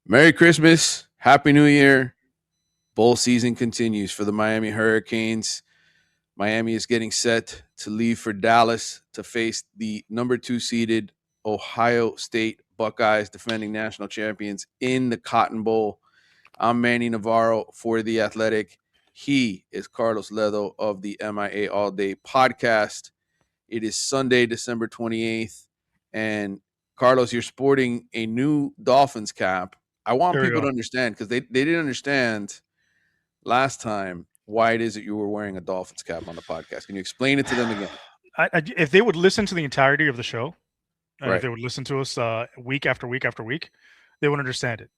Merry Christmas. Happy New Year. Bowl season continues for the Miami Hurricanes. Miami is getting set to leave for Dallas to face the number 2 seeded Ohio State Buckeyes, defending national champions, in the Cotton Bowl. I'm Manny Navarro for The Athletic. He is Carlos Ledo of the MIA All-Day podcast. It is Sunday, December 28th. And Carlos, you're sporting a new Dolphins cap. I want There we people to go. understand because they didn't understand last time why it is that you were wearing a Dolphins cap on the podcast. Can you explain it to them again? If they would listen to the entirety of the show, and if Right. they would listen to us week after week after week, they would understand it.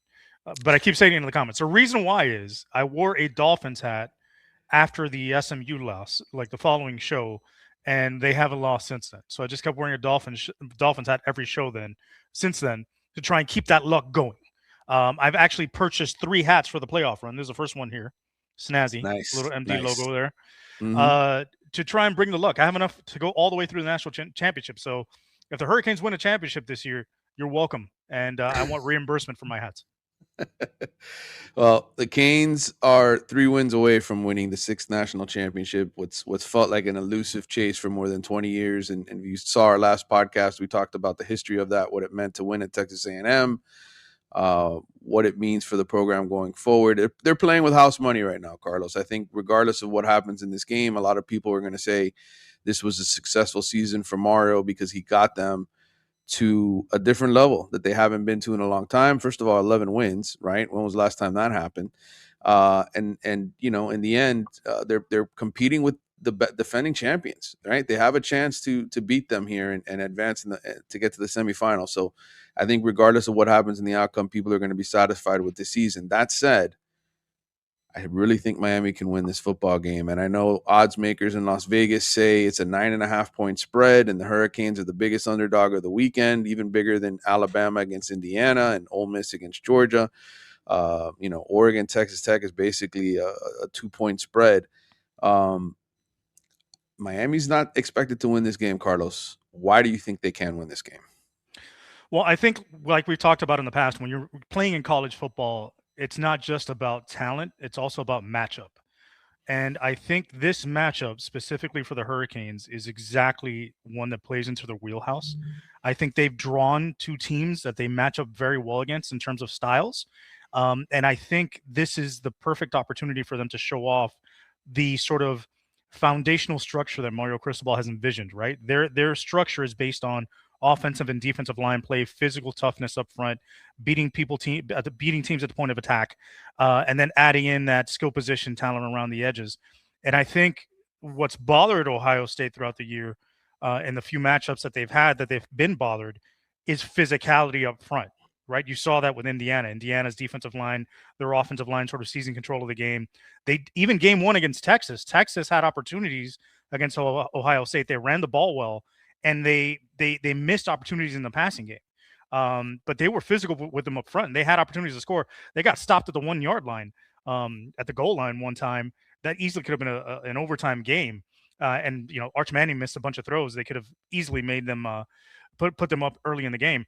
But I keep saying it in the comments. The reason why is I wore a Dolphins hat after the SMU loss, like the following show, and they haven't lost since then. So I just kept wearing a Dolphins hat every show since then, to try and keep that luck going. I've actually purchased 3 hats for the playoff run. There's the first one here, snazzy, Nice. little MD Nice. logo there. Mm-hmm. uh, to try and bring the luck. I have enough to go all the way through the national championship. So if the Hurricanes win a championship this year, you're welcome. And I want reimbursement for my hats. Well, the Canes are 3 wins away from winning the 6th national championship. What's felt like an elusive chase for more than 20 years. And you saw our last podcast. We talked about the history of that, what it meant to win at Texas A&M, what it means for the program going forward. They're playing with house money right now, Carlos. I think regardless of what happens in this game, a lot of people are going to say this was a successful season for Mario because he got them to a different level that they haven't been to in a long time. First of all, 11 wins, right? When was the last time that happened? And in the end, they're competing with the defending champions, right? They have a chance to beat them here and advance to get to the semifinal. So I think regardless of what happens in the outcome, people are going to be satisfied with the season. That said, I really think Miami can win this football game. And I know odds makers in Las Vegas say it's a 9.5 point spread, and the Hurricanes are the biggest underdog of the weekend, even bigger than Alabama against Indiana and Ole Miss against Georgia. Oregon, Texas Tech is basically a 2 point spread. Um, Miami's not expected to win this game, Carlos. Why do you think they can win this game? Well, I think, like we've talked about in the past, when you're playing in college football, it's not just about talent, it's also about matchup. And I think this matchup, specifically for the Hurricanes, is exactly one that plays into their wheelhouse. I think they've drawn 2 teams that they match up very well against in terms of styles. And I think this is the perfect opportunity for them to show off the sort of foundational structure that Mario Cristobal has envisioned, right? Their structure is based on offensive and defensive line play, physical toughness up front, beating teams at the point of attack, and then adding in that skill position talent around the edges. And I think what's bothered Ohio State throughout the year, in the few matchups that they've been bothered, is physicality up front. Right, you saw that with Indiana. Indiana's defensive line, their offensive line, sort of seizing control of the game. They even game one against Texas. Texas had opportunities against Ohio State. They ran the ball well, and they missed opportunities in the passing game. But they were physical with them up front. And they had opportunities to score. They got stopped at the 1 yard line, at the goal line one time. That easily could have been an overtime game. And Arch Manning missed a bunch of throws. They could have easily made them put them up early in the game,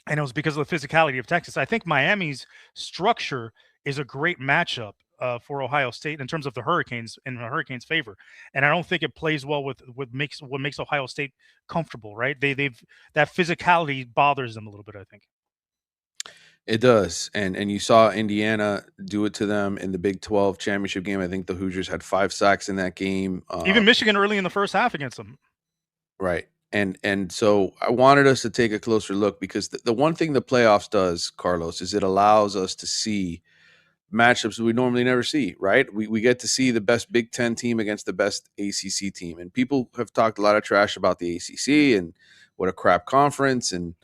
and it was because of the physicality of Texas. I think Miami's structure is a great matchup for Ohio State in terms of the Hurricanes, in the Hurricanes' favor, and I don't think it plays well with what makes Ohio State comfortable. Right? They've that physicality bothers them a little bit, I think. It does, and you saw Indiana do it to them in the Big 12 championship game. I think the Hoosiers had 5 sacks in that game. Even Michigan early in the first half against them. Right. And so I wanted us to take a closer look because the one thing the playoffs does, Carlos, is it allows us to see matchups we normally never see, right? We get to see the best Big Ten team against the best ACC team. And people have talked a lot of trash about the ACC and what a crap conference and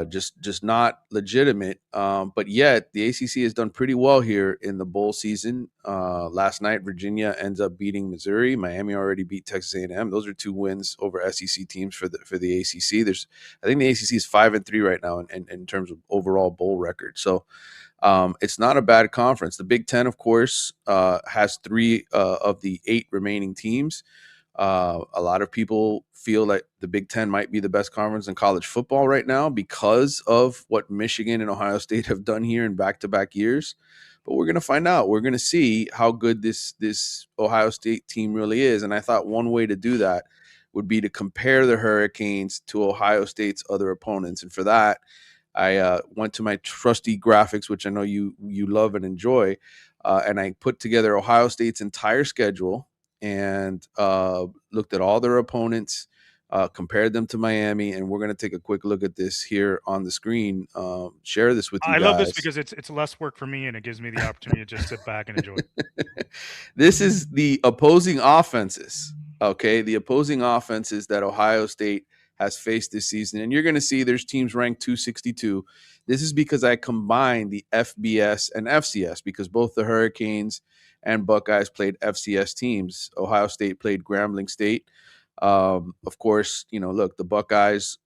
just not legitimate. But yet the ACC has done pretty well here in the bowl season. Last night, Virginia ends up beating Missouri. Miami already beat Texas A&M. Those are 2 wins over SEC teams for the ACC. I think the ACC is 5-3 right now in terms of overall bowl record. So it's not a bad conference. The Big Ten, of course, has 3 of the 8 remaining teams. A lot of people feel like the Big Ten might be the best conference in college football right now because of what Michigan and Ohio State have done here in back-to-back years. But we're going to find out. We're going to see how good this Ohio State team really is. And I thought one way to do that would be to compare the Hurricanes to Ohio State's other opponents. And for that, I went to my trusty graphics, which I know you love and enjoy, and I put together Ohio State's entire schedule and looked at all their opponents, compared them to Miami, and we're going to take a quick look at this here on the screen. Share this with you I love this guys. because it's less work for me and it gives me the opportunity to just sit back and enjoy. This is the opposing offenses. Okay, the opposing offenses that Ohio State has faced this season, and you're going to see there's teams ranked 262. This is because I combined the FBS and FCS because both the Hurricanes and Buckeyes played FCS teams. Ohio State played Grambling State. Of course, look, the Buckeyes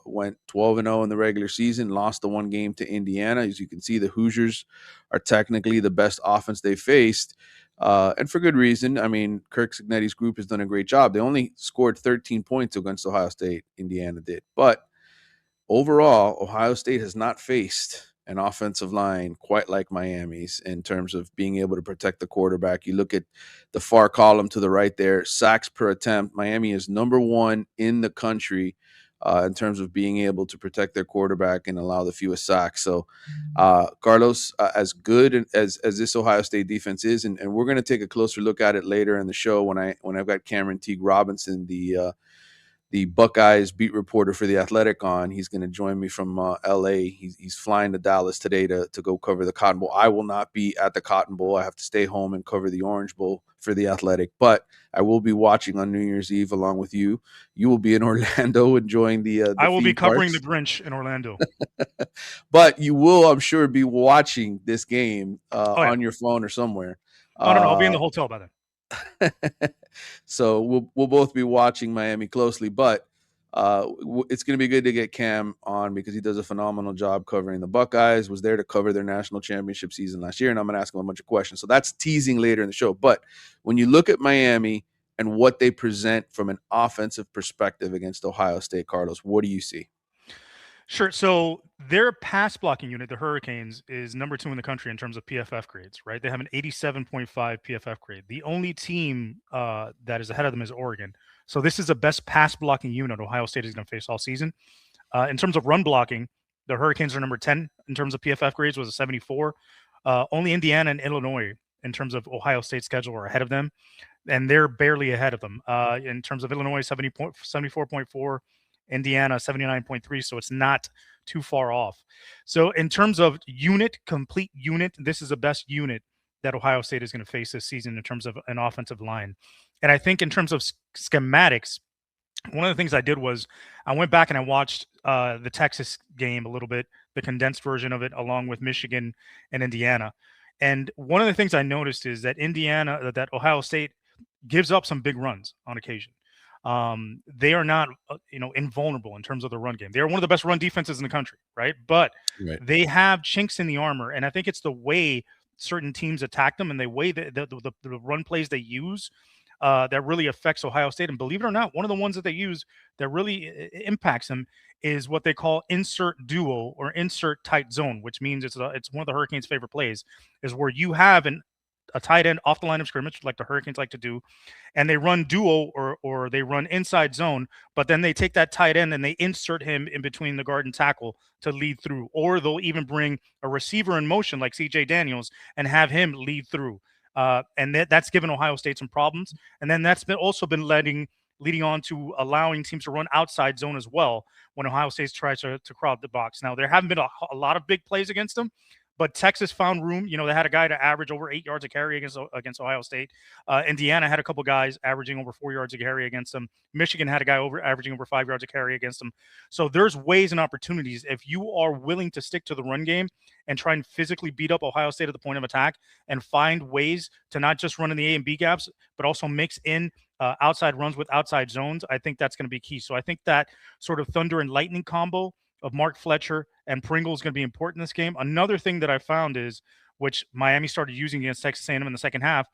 went 12-0 in the regular season, lost the one game to Indiana. As you can see, the Hoosiers are technically the best offense they faced, and for good reason. I mean, Kirk Cignetti's group has done a great job. They only scored 13 points against Ohio State. Indiana did. But overall, Ohio State has not faced an offensive line quite like Miami's in terms of being able to protect the quarterback. You look at the far column to the right there, sacks per attempt. Miami is number one in the country in terms of being able to protect their quarterback and allow the fewest sacks. So, Carlos, as good as this Ohio State defense is, and we're going to take a closer look at it later in the show when I've got Cameron Teague Robinson, the Buckeyes beat reporter for The Athletic on. He's going to join me from L.A. He's flying to Dallas today to go cover the Cotton Bowl. I will not be at the Cotton Bowl. I have to stay home and cover the Orange Bowl for The Athletic. But I will be watching on New Year's Eve along with you. You will be in Orlando enjoying the I will be theme covering parks. the Grinch in Orlando. But you will, I'm sure, be watching this game Oh yeah. on your phone or somewhere. Oh no, I'll be in the hotel by then. So we'll both be watching Miami closely, but it's going to be good to get Cam on because he does a phenomenal job covering the Buckeyes. Was there to cover their national championship season last year, and I'm going to ask him a bunch of questions. So that's teasing later in the show. But when you look at Miami and what they present from an offensive perspective against Ohio State, Carlos, what do you see? Sure. So their pass blocking unit, the Hurricanes, is number 2 in the country in terms of PFF grades, right? They have an 87.5 PFF grade. The only team that is ahead of them is Oregon. So this is the best pass blocking unit Ohio State is going to face all season. In terms of run blocking, the Hurricanes are number 10 in terms of PFF grades, was a 74. Only Indiana and Illinois, in terms of Ohio State schedule, are ahead of them, and they're barely ahead of them. In terms of Illinois, 74.4. Indiana 79.3, so it's not too far off. So in terms of complete unit, this is the best unit that Ohio State is going to face this season in terms of an offensive line. And I think in terms of schematics, one of the things I did was I went back and I watched the Texas game a little bit, the condensed version of it, along with Michigan and Indiana. And one of the things I noticed is that that Ohio State gives up some big runs on occasion. They are not, invulnerable in terms of the run game. They are one of the best run defenses in the country, right? But Right. they have chinks in the armor, and I think it's the way certain teams attack them and the way that the run plays they use that really affects Ohio State. And believe it or not, one of the ones that they use that really impacts them is what they call insert duo or insert tight zone, which means it's one of the Hurricanes' favorite plays, is where you have a tight end off the line of scrimmage, like the Hurricanes like to do, and they run duo or they run inside zone, but then they take that tight end and they insert him in between the guard and tackle to lead through, or they'll even bring a receiver in motion like CJ Daniels and have him lead through. And that's given Ohio State some problems. And then that's also been leading on to allowing teams to run outside zone as well when Ohio State tries to crowd the box. Now, there haven't been a lot of big plays against them, but Texas found room. They had a guy to average over 8 yards a carry against Ohio State. Indiana had a couple guys averaging over 4 yards a carry against them. Michigan had a guy averaging over 5 yards a carry against them. So there's ways and opportunities if you are willing to stick to the run game and try and physically beat up Ohio State at the point of attack and find ways to not just run in the A and B gaps, but also mix in outside runs with outside zones. I think that's going to be key. So I think that sort of thunder and lightning combo of Mark Fletcher and Pringle is going to be important in this game. Another thing that I found is, which Miami started using against Texas A&M in the second half,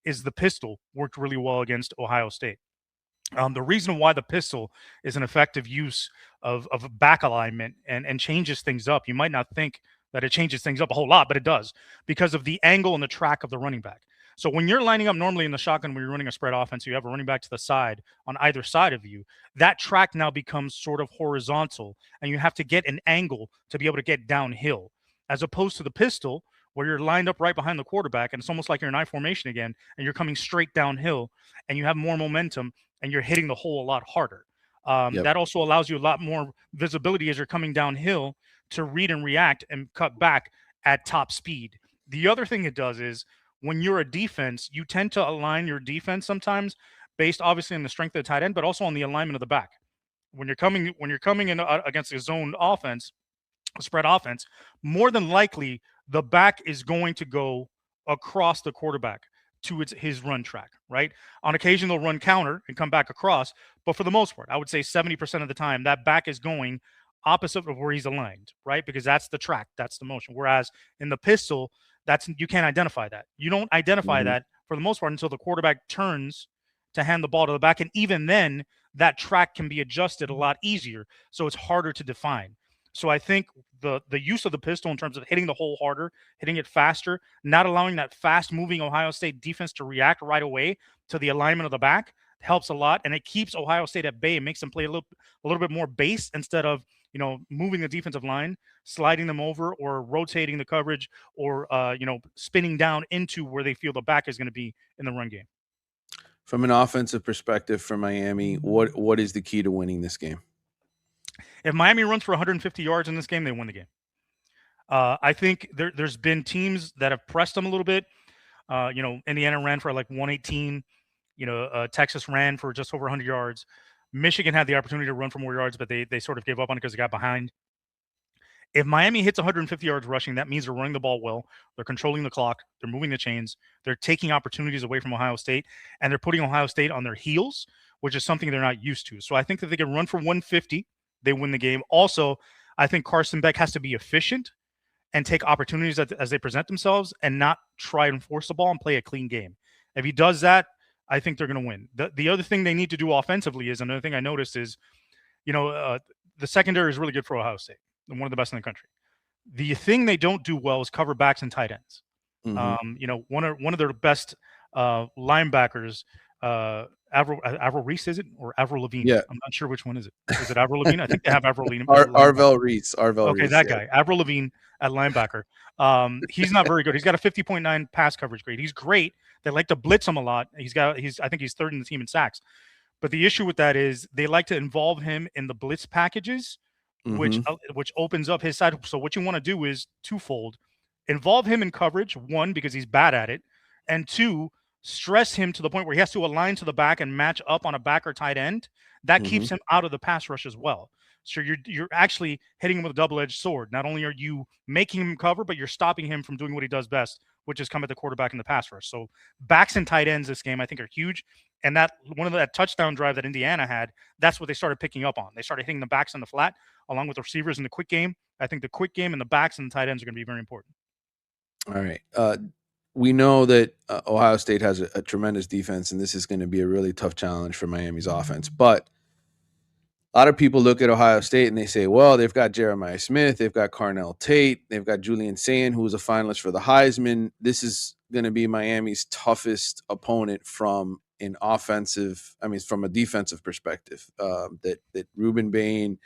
is the pistol worked really well against Ohio State. The reason why the pistol is an effective use of back alignment and changes things up, you might not think that it changes things up a whole lot, but it does because of the angle and the track of the running back. So when you're lining up normally in the shotgun, when you're running a spread offense, you have a running back to the side on either side of you. That track now becomes sort of horizontal, and you have to get an angle to be able to get downhill, as opposed to the pistol where you're lined up right behind the quarterback, and it's almost like you're in I formation again, and you're coming straight downhill, and you have more momentum and you're hitting the hole a lot harder. Yep. That also allows you a lot more visibility as you're coming downhill to read and react and cut back at top speed. The other thing it does is when you're a defense, you tend to align your defense sometimes based obviously on the strength of the tight end, but also on the alignment of the back. When you're coming in against a zone offense, a spread offense, more than likely the back is going to go across the quarterback to his run track, right? On occasion, they'll run counter and come back across, but for the most part, I would say 70% of the time, that back is going opposite of where he's aligned, right? Because that's the track, that's the motion. Whereas in the pistol, that's you can't identify that. You don't identify Mhm. that for the most part until the quarterback turns to hand the ball to the back, and even then, that track can be adjusted a lot easier, so it's harder to define. So I think the use of the pistol in terms of hitting the hole harder, hitting it faster, not allowing that fast moving Ohio State defense to react right away to the alignment of the back helps a lot, and it keeps Ohio State at bay. It makes them play a little bit more base instead of moving the defensive line, sliding them over, or rotating the coverage, or spinning down into where they feel the back is going to be in the run game. From an offensive perspective for Miami, what is the key to winning this game? If Miami runs for 150 yards in this game, they win the game. I think there's been teams that have pressed them a little bit. Indiana ran for like 118. Texas ran for just over 100 yards. Michigan had the opportunity to run for more yards, but they sort of gave up on it because they got behind. If Miami hits 150 yards rushing, that means they're running the ball well. They're controlling the clock. They're moving the chains. They're taking opportunities away from Ohio State, and they're putting Ohio State on their heels, which is something they're not used to. So I think that they can run for 150. They win the game. Also, I think Carson Beck has to be efficient and take opportunities as they present themselves and not try and force the ball and play a clean game. If he does that, I think they're going to win. The other thing they need to do offensively is another thing I noticed is, the secondary is really good for Ohio State, one of the best in the country. The thing they don't do well is cover backs and tight ends. Mm-hmm. One of their best linebackers, Avril Reese, is it, or Avril Lavigne? Yeah, I'm not sure which one is it. Is it Avril Lavigne? I think they have Avril Lavigne. Arvell Reese. Arvell Okay, Reese. that Yeah. guy, Avril Lavigne at linebacker. He's not very good. He's got a 50.9 pass coverage grade. He's great. They like to blitz him a lot. I think he's third in the team in sacks. But the issue with that is they like to involve him in the blitz packages, which Mm-hmm. which opens up his side. So what you want to do is twofold: involve him in coverage, one, because he's bad at it, and two, stress him to the point where he has to align to the back and match up on a back or tight end. That Mm-hmm. keeps him out of the pass rush as well. So you're actually hitting him with a double-edged sword. Not only are you making him cover, but you're stopping him from doing what he does best, which is come at the quarterback in the pass rush. So backs and tight ends this game, I think, are huge. And that one of that touchdown drive that Indiana had, that's what they started picking up on. They started hitting the backs in the flat along with the receivers in the quick game. I think the quick game and the backs and the tight ends are going to be very important. All right. We know that Ohio State has a tremendous defense, and this is going to be a really tough challenge for Miami's offense. But a lot of people look at Ohio State and they say, well, they've got Jeremiah Smith, they've got Carnell Tate, they've got Julian Sayin, who was a finalist for the Heisman. This is going to be Miami's toughest opponent from from a defensive perspective. That Ruben Bain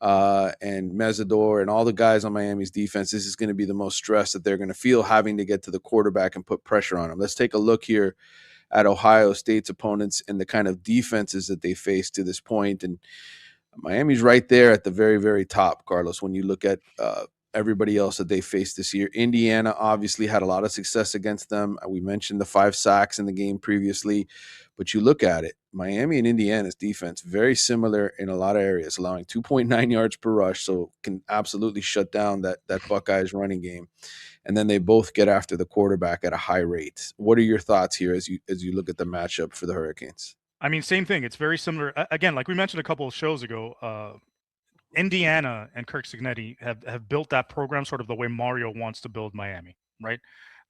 and Mesidor and all the guys on Miami's defense, this is going to be the most stress that they're going to feel having to get to the quarterback and put pressure on him. Let's take a look here at Ohio State's opponents and the kind of defenses that they faced to this point. And Miami's right there at the very, very top, Carlos, when you look at everybody else that they faced this year. Indiana obviously had a lot of success against them. We mentioned the 5 sacks in the game previously, but you look at it, Miami and Indiana's defense, very similar in a lot of areas, allowing 2.9 yards per rush, so can absolutely shut down that Buckeyes running game. And then they both get after the quarterback at a high rate. What are your thoughts here as you look at the matchup for the Hurricanes? I mean, same thing. It's very similar. Again, like we mentioned a couple of shows ago, Indiana and Kirk Cignetti have built that program sort of the way Mario wants to build Miami, right?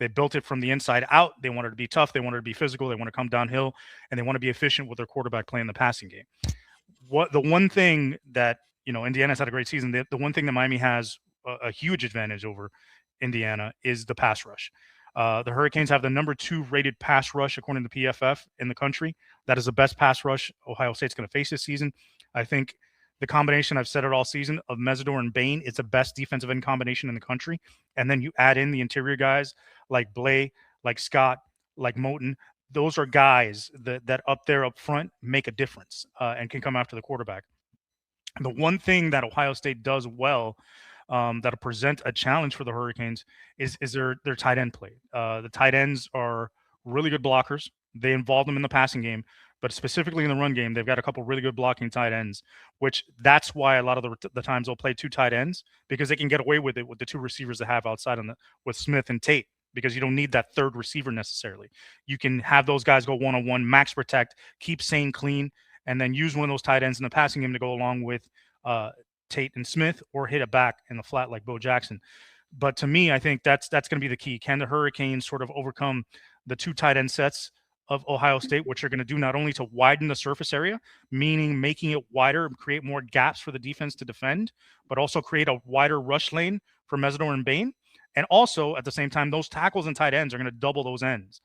They built it from the inside out. They wanted to be tough. They wanted to be physical. They want to come downhill, and they want to be efficient with their quarterback playing the passing game. What the one thing that Indiana's had a great season. The one thing that Miami has a huge advantage over Indiana is the pass rush. The Hurricanes have the number 2 rated pass rush according to PFF in the country. That is the best pass rush Ohio State's going to face this season. I think the combination, I've said it all season, of Mesidor and Bain is the best defensive end combination in the country. And then you add in the interior guys like Blay, like Scott, like Moten. Those are guys that up there up front make a difference and can come after the quarterback. The one thing that Ohio State does well that'll present a challenge for the Hurricanes is their tight end play. The tight ends are really good blockers. They involve them in the passing game, but specifically in the run game, they've got a couple really good blocking tight ends, which that's why a lot of the times they'll play 2 tight ends, because they can get away with it with the 2 receivers they have outside with Smith and Tate, because you don't need that third receiver necessarily. You can have those guys go one-on-one, max protect, keep Sane clean, and then use one of those tight ends in the passing game to go along with Tate and Smith, or hit it back in the flat like Bo Jackson. But to me, I think that's going to be the key. Can the Hurricanes sort of overcome the 2 tight end sets of Ohio State, which are going to do not only to widen the surface area, meaning making it wider and create more gaps for the defense to defend, but also create a wider rush lane for Mesidor and Bain. And also, at the same time, those tackles and tight ends are going to double those ends,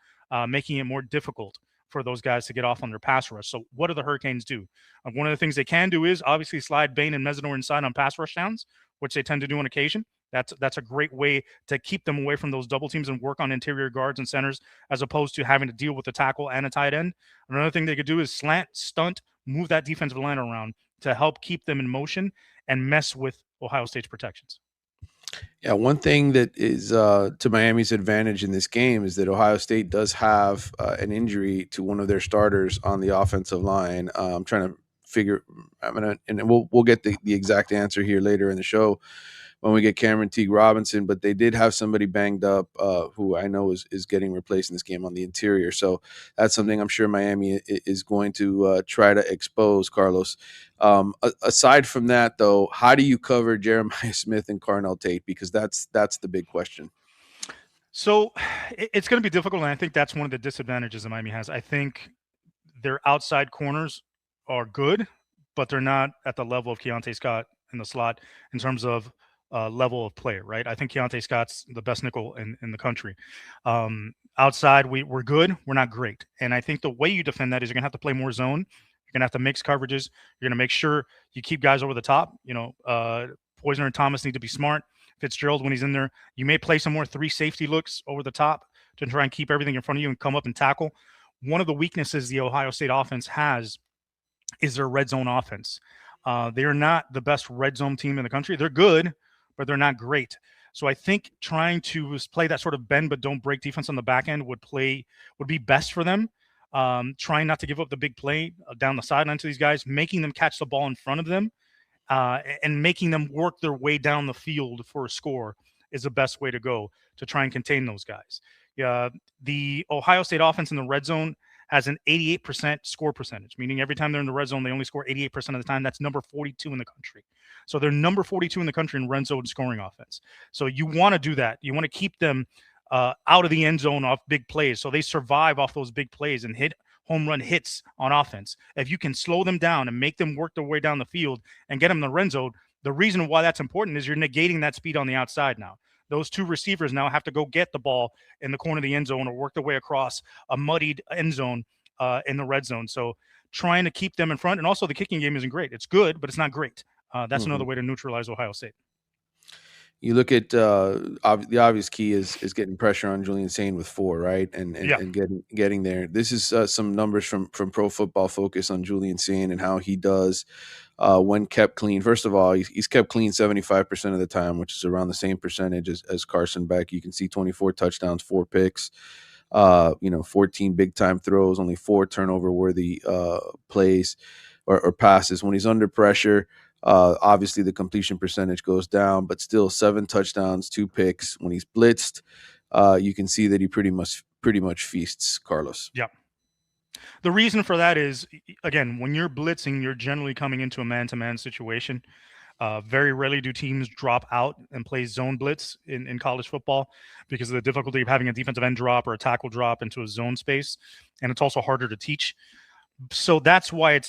making it more difficult for those guys to get off on their pass rush. So what do the Hurricanes do? One of the things they can do is obviously slide Bain and Mesidor inside on pass rush downs, which they tend to do on occasion. That's a great way to keep them away from those double teams and work on interior guards and centers, as opposed to having to deal with a tackle and a tight end. Another thing they could do is slant, stunt, move that defensive line around to help keep them in motion and mess with Ohio State's protections. Yeah, one thing that is to Miami's advantage in this game is that Ohio State does have an injury to one of their starters on the offensive line. I'm trying to figure. And we'll get the exact answer here later in the show when we get Cam Teague Robinson. But they did have somebody banged up who I know is getting replaced in this game on the interior. So that's something I'm sure Miami is going to try to expose, Carlos. Aside from that, though, how do you cover Jeremiah Smith and Carnell Tate? Because that's the big question. So it's going to be difficult, and I think that's one of the disadvantages that Miami has. I think their outside corners are good, but they're not at the level of Keontae Scott in the slot in terms of level of player, right? I think Keontae Scott's the best nickel in the country. Outside, we're good. We're not great. And I think the way you defend that is you're going to have to play more zone. You're going to have to mix coverages. You're going to make sure you keep guys over the top. Poisner and Thomas need to be smart. Fitzgerald, when he's in there, you may play some more 3 safety looks over the top to try and keep everything in front of you and come up and tackle. One of the weaknesses the Ohio State offense has is their red zone offense. They are not the best red zone team in the country. They're good, but they're not great. So I think trying to play that sort of bend but don't break defense on the back end would be best for them. Trying not to give up the big play down the sideline to these guys, making them catch the ball in front of them, and making them work their way down the field for a score is the best way to go to try and contain those guys. The Ohio State offense in the red zone has an 88% score percentage, meaning every time they're in the red zone, they only score 88% of the time. That's number 42 in the country. So they're number 42 in the country in red zone scoring offense. So you want to do that. You want to keep them out of the end zone off big plays, so they survive off those big plays and hit home run hits on offense. If you can slow them down and make them work their way down the field and get them in the red zone, the reason why that's important is you're negating that speed on the outside now. Those 2 receivers now have to go get the ball in the corner of the end zone or work their way across a muddied end zone in the red zone. So trying to keep them in front. And also the kicking game isn't great. It's good, but it's not great. That's another way to neutralize Ohio State. You look at the obvious key is getting pressure on Julian Sane with 4, right? And getting there. This is some numbers from Pro Football Focus on Julian Sane and how he does when kept clean. First of all, he's kept clean 75% of the time, which is around the same percentage as Carson Beck. You can see 24 touchdowns, 4 picks, 14 big time throws, only 4 turnover worthy plays or passes. When he's under pressure, obviously the completion percentage goes down, but still 7 touchdowns, 2 picks. When he's blitzed, you can see that he pretty much feasts, Carlos. Yeah. The reason for that is, again, when you're blitzing, you're generally coming into a man-to-man situation. Very rarely do teams drop out and play zone blitz in college football because of the difficulty of having a defensive end drop or a tackle drop into a zone space, and it's also harder to teach. So that's why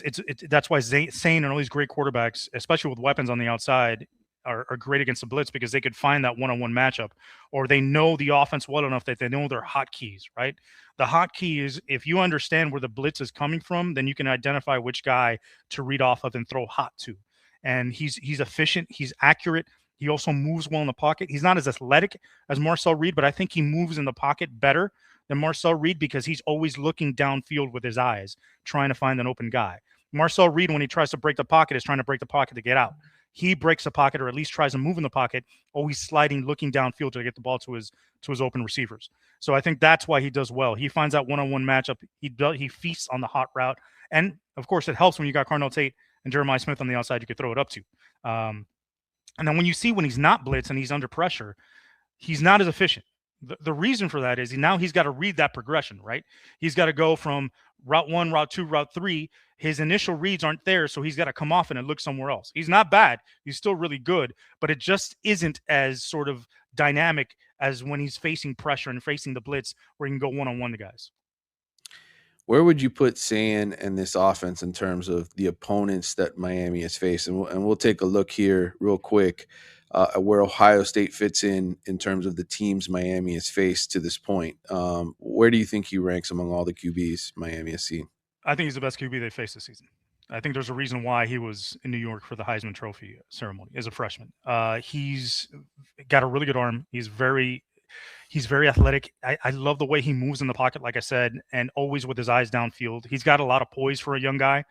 that's why Sane and all these great quarterbacks, especially with weapons on the outside, are great against the blitz because they could find that one-on-one matchup, or they know the offense well enough that they know their hotkeys. Right, the hotkey is if you understand where the blitz is coming from, then you can identify which guy to read off of and throw hot to. And he's efficient, he's accurate. He also moves well in the pocket. He's not as athletic as Marcel Reed, but I think he moves in the pocket better than Marcel Reed because he's always looking downfield with his eyes, trying to find an open guy. Marcel Reed, when he tries to break the pocket, is trying to break the pocket to get out. He breaks the pocket, or at least tries to move in the pocket, always sliding, looking downfield to get the ball to his open receivers. So I think that's why he does well. He finds that one-on-one matchup. He feasts on the hot route, and of course, it helps when you got Cardinal Tate and Jeremiah Smith on the outside. You could throw it up to. And then when you see when he's not blitz and he's under pressure, he's not as efficient. The reason for that is now he's got to read that progression, right? He's got to go from route 1, route 2, route 3. His initial reads aren't there, so he's got to come off and look somewhere else. He's not bad. He's still really good, but it just isn't as sort of dynamic as when he's facing pressure and facing the blitz where he can go one-on-one to guys. Where would you put Sand and this offense in terms of the opponents that Miami has faced? And we'll take a look here real quick at where Ohio State fits in terms of the teams Miami has faced to this point. Where do you think he ranks among all the QBs Miami has seen? I think he's the best QB they faced this season. I think there's a reason why he was in New York for the Heisman Trophy ceremony as a freshman. He's got a really good arm. He's very athletic. I love the way he moves in the pocket, like I said, and always with his eyes downfield. He's got a lot of poise for a young guy.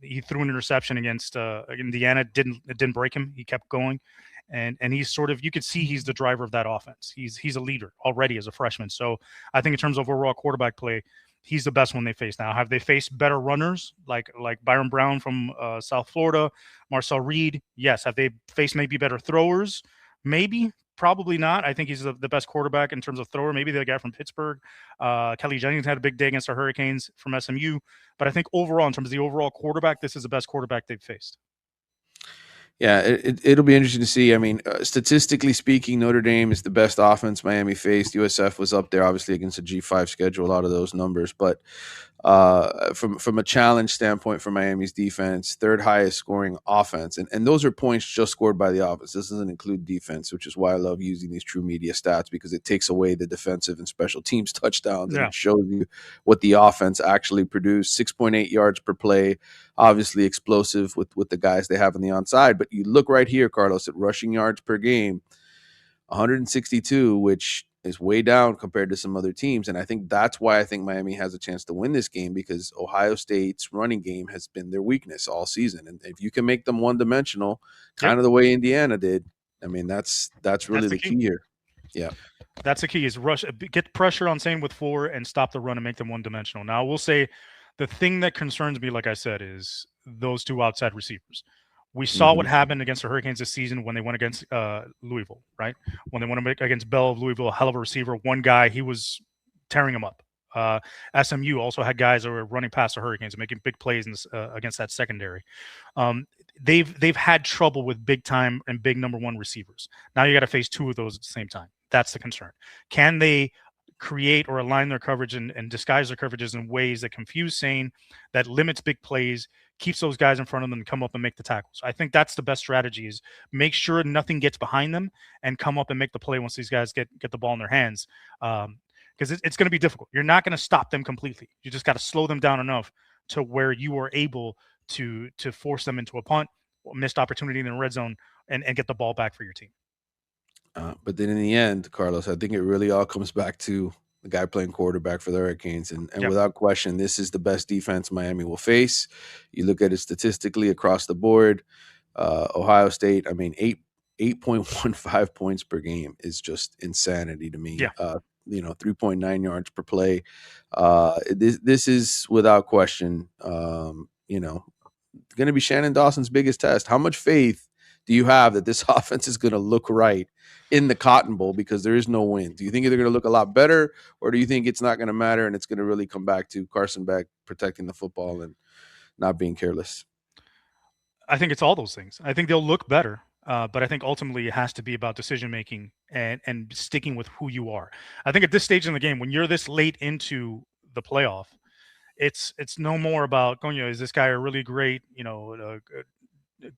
He threw an interception against Indiana. It didn't break him. He kept going, and he's sort of, you could see he's the driver of that offense. He's a leader already as a freshman. So I think in terms of overall quarterback play, he's the best one they face now. Have they faced better runners like Byron Brown from South Florida, Marcel Reed? Yes. Have they faced maybe better throwers? Maybe. Probably not. I think he's the best quarterback in terms of thrower. Maybe the guy from Pittsburgh. Kelly Jennings had a big day against the Hurricanes from SMU. But I think overall, in terms of the overall quarterback, this is the best quarterback they've faced. Yeah, it'll be interesting to see. I mean, statistically speaking, Notre Dame is the best offense Miami faced. USF was up there, obviously, against a G5 schedule, a lot of those numbers. But from a challenge standpoint for Miami's defense, third highest scoring offense. And those are points just scored by the offense. This doesn't include defense, which is why I love using these true media stats, because it takes away the defensive and special teams touchdowns, and it shows you what the offense actually produced. 6.8 yards per play, obviously explosive with the guys they have on the onside. But you look right here, Carlos, at rushing yards per game, 162, which is way down compared to some other teams. And I think that's why I think Miami has a chance to win this game, because Ohio State's running game has been their weakness all season. And if you can make them one-dimensional, kind of the way Indiana did, I mean, that's really the key here. Yeah. That's the key, is get pressure on Sane with 4 and stop the run and make them one-dimensional. Now, I will say the thing that concerns me, like I said, is those two outside receivers. We saw what happened against the Hurricanes this season when they went against Louisville, right? When they went against Bell of Louisville, a hell of a receiver. One guy, he was tearing him up. SMU also had guys that were running past the Hurricanes and making big plays against that secondary. They've had trouble with big time and big number one receivers. Now you got to face two of those at the same time. That's the concern. Can they create or align their coverage and disguise their coverages in ways that confuse Sane, that limits big plays, keeps those guys in front of them and come up and make the tackles? I think that's the best strategy, is make sure nothing gets behind them and come up and make the play once these guys get the ball in their hands. Because it's going to be difficult. You're not going to stop them completely. You just got to slow them down enough to where you are able to force them into a punt, missed opportunity in the red zone, and get the ball back for your team. But then in the end, Carlos, I think it really all comes back to the guy playing quarterback for the Hurricanes. And without question, this is the best defense Miami will face. You look at it statistically across the board. Ohio State, I mean, 8.15 points per game is just insanity to me. 3.9 yards per play. This is without question, going to be Shannon Dawson's biggest test. How much faith do you have that this offense is going to look right in the Cotton Bowl, because there is no win? Do you think they're going to look a lot better, or do you think it's not going to matter and it's going to really come back to Carson Beck protecting the football and not being careless? I think it's all those things. I think they'll look better, but I think ultimately it has to be about decision making and sticking with who you are. I think at this stage in the game, when you're this late into the playoff, it's no more about going. Is this guy a really great,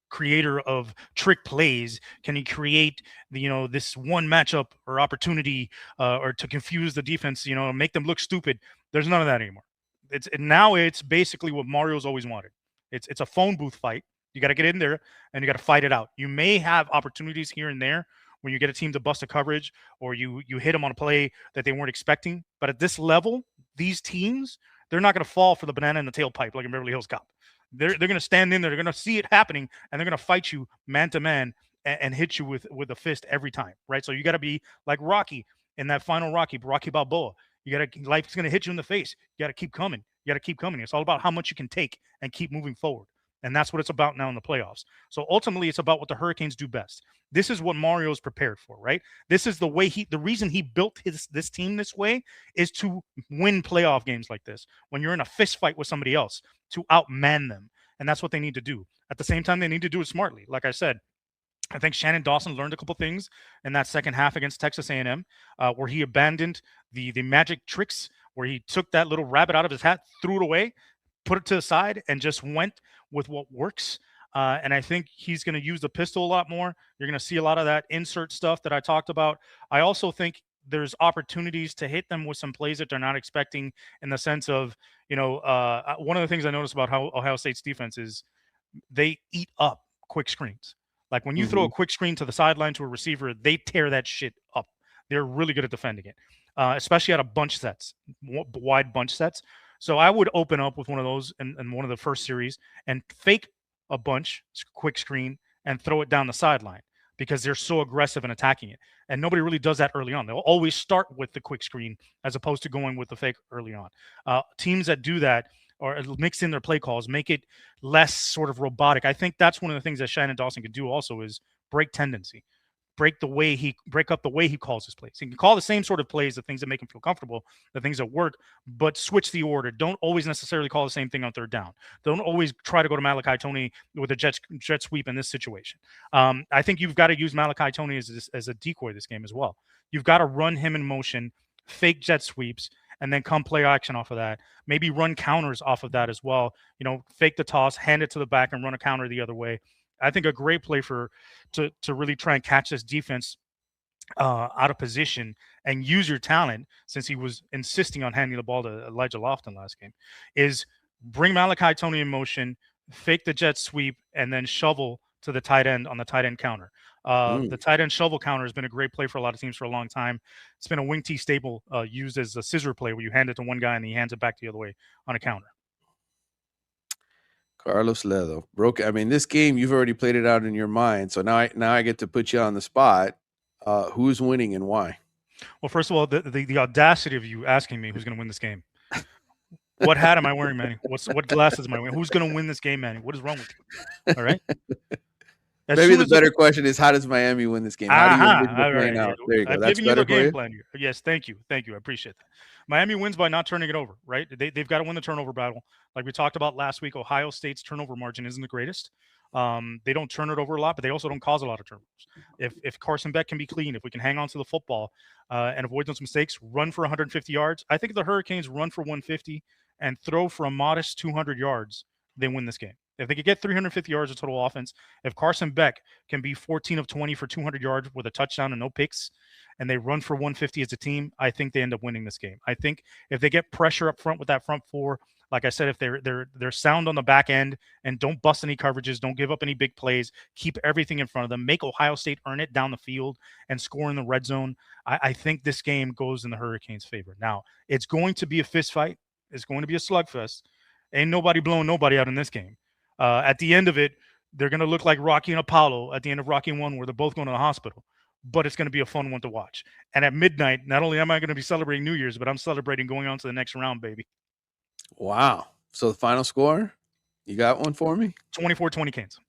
creator of trick plays? Can he create this one matchup or opportunity, or to confuse the defense, make them look stupid? There's none of that anymore. Now it's basically what Mario's always wanted. It's a phone booth fight. You got to get in there and you got to fight it out. You may have opportunities here and there when you get a team to bust a coverage, or you hit them on a play that they weren't expecting. But at this level, these teams, they're not going to fall for the banana in the tailpipe like in Beverly Hills Cop. They're going to stand in there. They're going to see it happening, and they're going to fight you man to man and hit you with a fist every time, right? So you got to be like Rocky in that final Rocky Balboa. You got to, life's going to hit you in the face. You got to keep coming. You got to keep coming. It's all about how much you can take and keep moving forward. And that's what it's about now in the playoffs. So ultimately, it's about what the Hurricanes do best. This is what Mario's prepared for, right? This is the way the reason he built this team this way is to win playoff games like this. When you're in a fist fight with somebody else, to outman them. And that's what they need to do. At the same time, they need to do it smartly. Like I said, I think Shannon Dawson learned a couple things in that second half against Texas A&M, where he abandoned the magic tricks, where he took that little rabbit out of his hat, threw it away, put it to the side, and just went with what works. And I think he's going to use the pistol a lot more. You're going to see a lot of that insert stuff that I talked about. I also think there's opportunities to hit them with some plays that they're not expecting, in the sense of, one of the things I noticed about how Ohio State's defense is, they eat up quick screens. Like when you throw Mm-hmm. a quick screen to the sideline to a receiver, they tear that shit up. They're really good at defending it, especially out of bunch sets, wide bunch sets. So I would open up with one of those in one of the first series and fake a bunch quick screen and throw it down the sideline, because they're so aggressive in attacking it. And nobody really does that early on. They'll always start with the quick screen as opposed to going with the fake early on. Teams that do that, or mix in their play calls, make it less sort of robotic. I think that's one of the things that Shannon Dawson can do also, is break tendency, break up the way he calls his plays. He can call the same sort of plays, the things that make him feel comfortable, the things that work, but switch the order. Don't always necessarily call the same thing on third down. Don't always try to go to Malachi Tony with a jet sweep in this situation. I think you've got to use Malachi Tony as a decoy this game as well. You've got to run him in motion, fake jet sweeps, and then come play action off of that. Maybe run counters off of that as well. Fake the toss, hand it to the back, and run a counter the other way. I think a great play to really try and catch this defense out of position and use your talent, since he was insisting on handing the ball to Elijah Lofton last game, is bring Malachi Tony in motion, fake the jet sweep, and then shovel to the tight end on the tight end counter. The tight end shovel counter has been a great play for a lot of teams for a long time. It's been a wing T staple, used as a scissor play, where you hand it to one guy and he hands it back the other way on a counter. Carlos Ledo broke. I mean, this game you've already played it out in your mind, so now I get to put you on the spot. Who's winning and why? Well, first of all, the audacity of you asking me who's going to win this game. What hat am I wearing, Manny? What glasses am I wearing? Who's going to win this game, Manny? What is wrong with you? All right. Maybe the better question is, how does Miami win this game? How do you envision it playing out? There you go. I've That's given you the better for game you? plan here. Yes, thank you. I appreciate that. Miami wins by not turning it over, right? They've got to win the turnover battle. Like we talked about last week, Ohio State's turnover margin isn't the greatest. They don't turn it over a lot, but they also don't cause a lot of turnovers. If Carson Beck can be clean, if we can hang on to the football and avoid those mistakes, run for 150 yards. I think if the Hurricanes run for 150 and throw for a modest 200 yards, they win this game. If they could get 350 yards of total offense, if Carson Beck can be 14 of 20 for 200 yards with a touchdown and no picks, and they run for 150 as a team, I think they end up winning this game. I think if they get pressure up front with that front four, like I said, if they're sound on the back end and don't bust any coverages, don't give up any big plays, keep everything in front of them, make Ohio State earn it down the field and score in the red zone, I think this game goes in the Hurricanes' favor. Now, it's going to be a fist fight. It's going to be a slugfest. Ain't nobody blowing nobody out in this game. At the end of it, they're going to look like Rocky and Apollo at the end of Rocky 1, where they're both going to the hospital. But it's going to be a fun one to watch. And at midnight, not only am I going to be celebrating New Year's, but I'm celebrating going on to the next round, baby. Wow. So the final score, you got one for me? 24-20 Canes.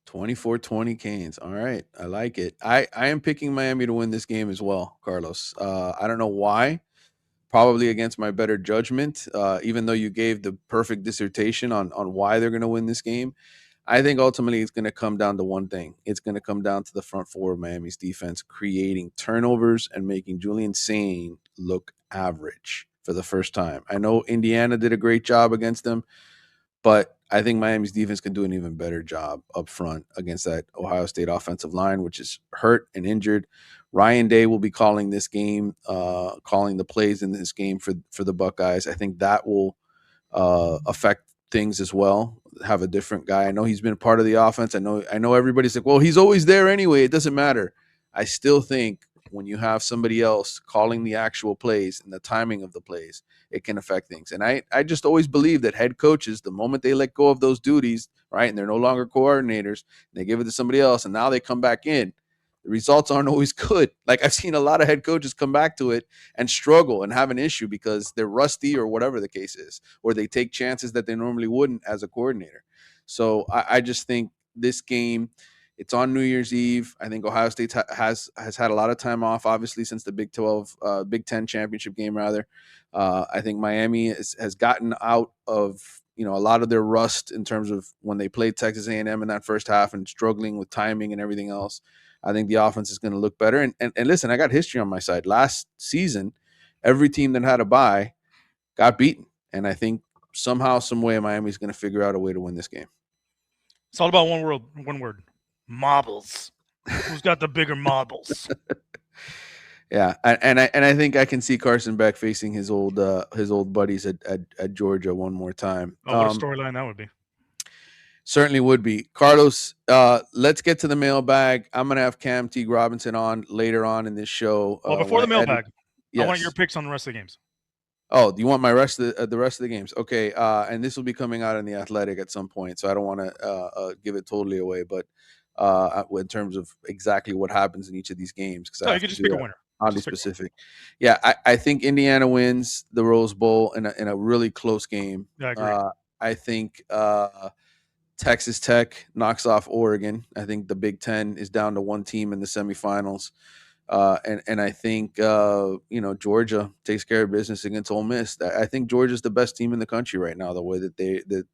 24-20 Canes. All right. I like it. I am picking Miami to win this game as well, Carlos. I don't know why. Probably against my better judgment, even though you gave the perfect dissertation on why they're going to win this game. I think ultimately it's going to come down to one thing. It's going to come down to the front four of Miami's defense creating turnovers and making Julian Sain look average for the first time. I know Indiana did a great job against them, but I think Miami's defense can do an even better job up front against that Ohio State offensive line, which is hurt and injured. Ryan Day will be calling this game, calling the plays in this game for the Buckeyes. I think that will affect things as well. Have a different guy. I know he's been part of the offense. I know everybody's like, well, he's always there anyway. It doesn't matter. I still think when you have somebody else calling the actual plays and the timing of the plays, it can affect things. And I just always believe that head coaches, the moment they let go of those duties, right, and they're no longer coordinators, they give it to somebody else, and now they come back in, the results aren't always good. Like I've seen a lot of head coaches come back to it and struggle and have an issue because they're rusty or whatever the case is, or they take chances that they normally wouldn't as a coordinator. So I just think this game, it's on New Year's Eve. I think Ohio State has had a lot of time off, obviously, since the Big Ten championship game. Rather, I think Miami has gotten out of a lot of their rust in terms of when they played Texas A&M in that first half and struggling with timing and everything else. I think the offense is going to look better. And listen, I got history on my side. Last season, every team that had a bye got beaten, and I think somehow, some way, Miami's going to figure out a way to win this game. It's all about one word: marbles. Who's got the bigger marbles? Yeah, and I think I can see Carson Beck facing his old buddies at Georgia one more time. Oh, what a storyline that would be. Certainly would be. Carlos, let's get to the mailbag. I'm going to have Cam Teague Robinson on later on in this show. Well, before the mailbag, yes. I want your picks on the rest of the games. Oh, do you want my rest of the rest of the games? Okay, and this will be coming out in the Athletic at some point, so I don't want to give it totally away. But in terms of exactly what happens in each of these games, because you can just pick a winner. Oddly specific. Yeah, I think Indiana wins the Rose Bowl in a really close game. Yeah, I agree. I think Texas Tech knocks off Oregon. I think the Big Ten is down to one team in the semifinals. And I think Georgia takes care of business against Ole Miss. I think Georgia's the best team in the country right now. The way that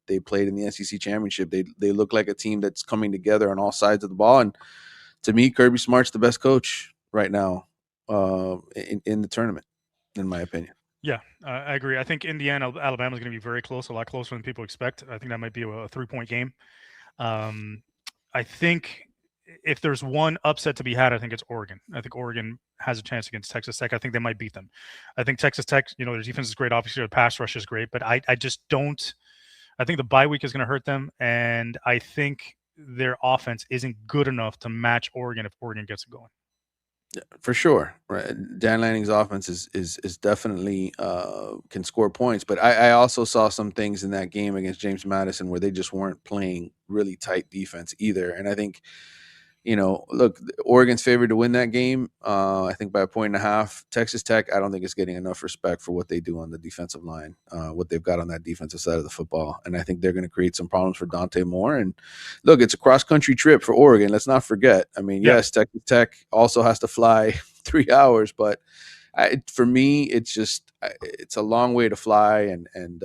they played in the SEC championship, they look like a team that's coming together on all sides of the ball. And to me, Kirby Smart's the best coach right now in the tournament, in my opinion. Yeah, I agree. I think Indiana Alabama is going to be very close, a lot closer than people expect. I think that might be a 3-point game. I think if there's one upset to be had, I think it's Oregon. I think Oregon has a chance against Texas Tech. I think they might beat them. I think Texas Tech, their defense is great. Obviously, their pass rush is great, but I just don't. I think the bye week is going to hurt them, and I think their offense isn't good enough to match Oregon if Oregon gets it going. Yeah, for sure. Right. Dan Lanning's offense is definitely can score points, but I also saw some things in that game against James Madison where they just weren't playing really tight defense either. And I think, look, Oregon's favored to win that game. I think by a point and a half. Texas Tech, I don't think it's getting enough respect for what they do on the defensive line, what they've got on that defensive side of the football. And I think they're going to create some problems for Dante Moore. And look, it's a cross-country trip for Oregon. Let's not forget. I mean, yes, Texas Tech also has to fly 3 hours, but for me, it's a long way to fly. And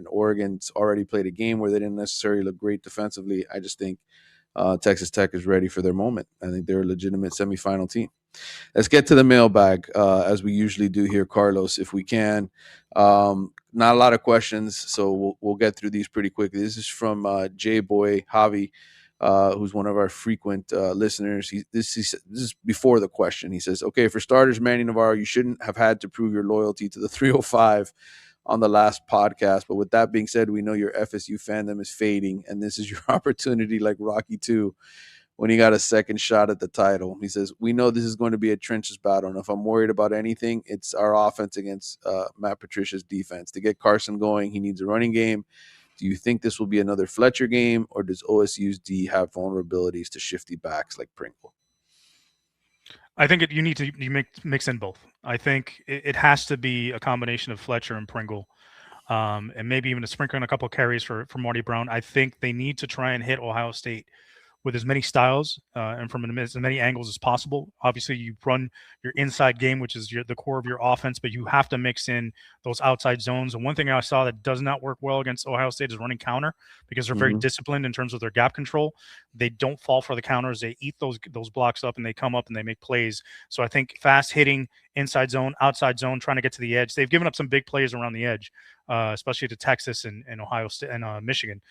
Oregon's already played a game where they didn't necessarily look great defensively. I just think Texas Tech is ready for their moment. I think they're a legitimate semifinal team. Let's get to the mailbag, as we usually do here, Carlos, if we can. Not a lot of questions, so we'll get through these pretty quickly. This is from J-Boy Javi, who's one of our frequent listeners. This is before the question. He says, okay, for starters, Manny Navarro, you shouldn't have had to prove your loyalty to the 305 on the last podcast. But with that being said, we know your FSU fandom is fading, and this is your opportunity, like Rocky II, when he got a second shot at the title. He says, we know this is going to be a trenches battle, and if I'm worried about anything, it's our offense against Matt Patricia's defense. To get Carson going, he needs a running game. Do you think this will be another Fletcher game, or does OSU's D have vulnerabilities to shifty backs like Pringle? I think you need to mix in both. I think it has to be a combination of Fletcher and Pringle, and maybe even a sprinkle in a couple of carries for Marty Brown. I think they need to try and hit Ohio State with as many styles and from as many angles as possible. Obviously, you run your inside game, which is the core of your offense, but you have to mix in those outside zones. And one thing I saw that does not work well against Ohio State is running counter, because they're very Hmm. disciplined in terms of their gap control. They don't fall for the counters. They eat those blocks up, and they come up and they make plays. So I think fast hitting, inside zone, outside zone, trying to get to the edge. They've given up some big plays around the edge, especially to Texas and Ohio State and Michigan.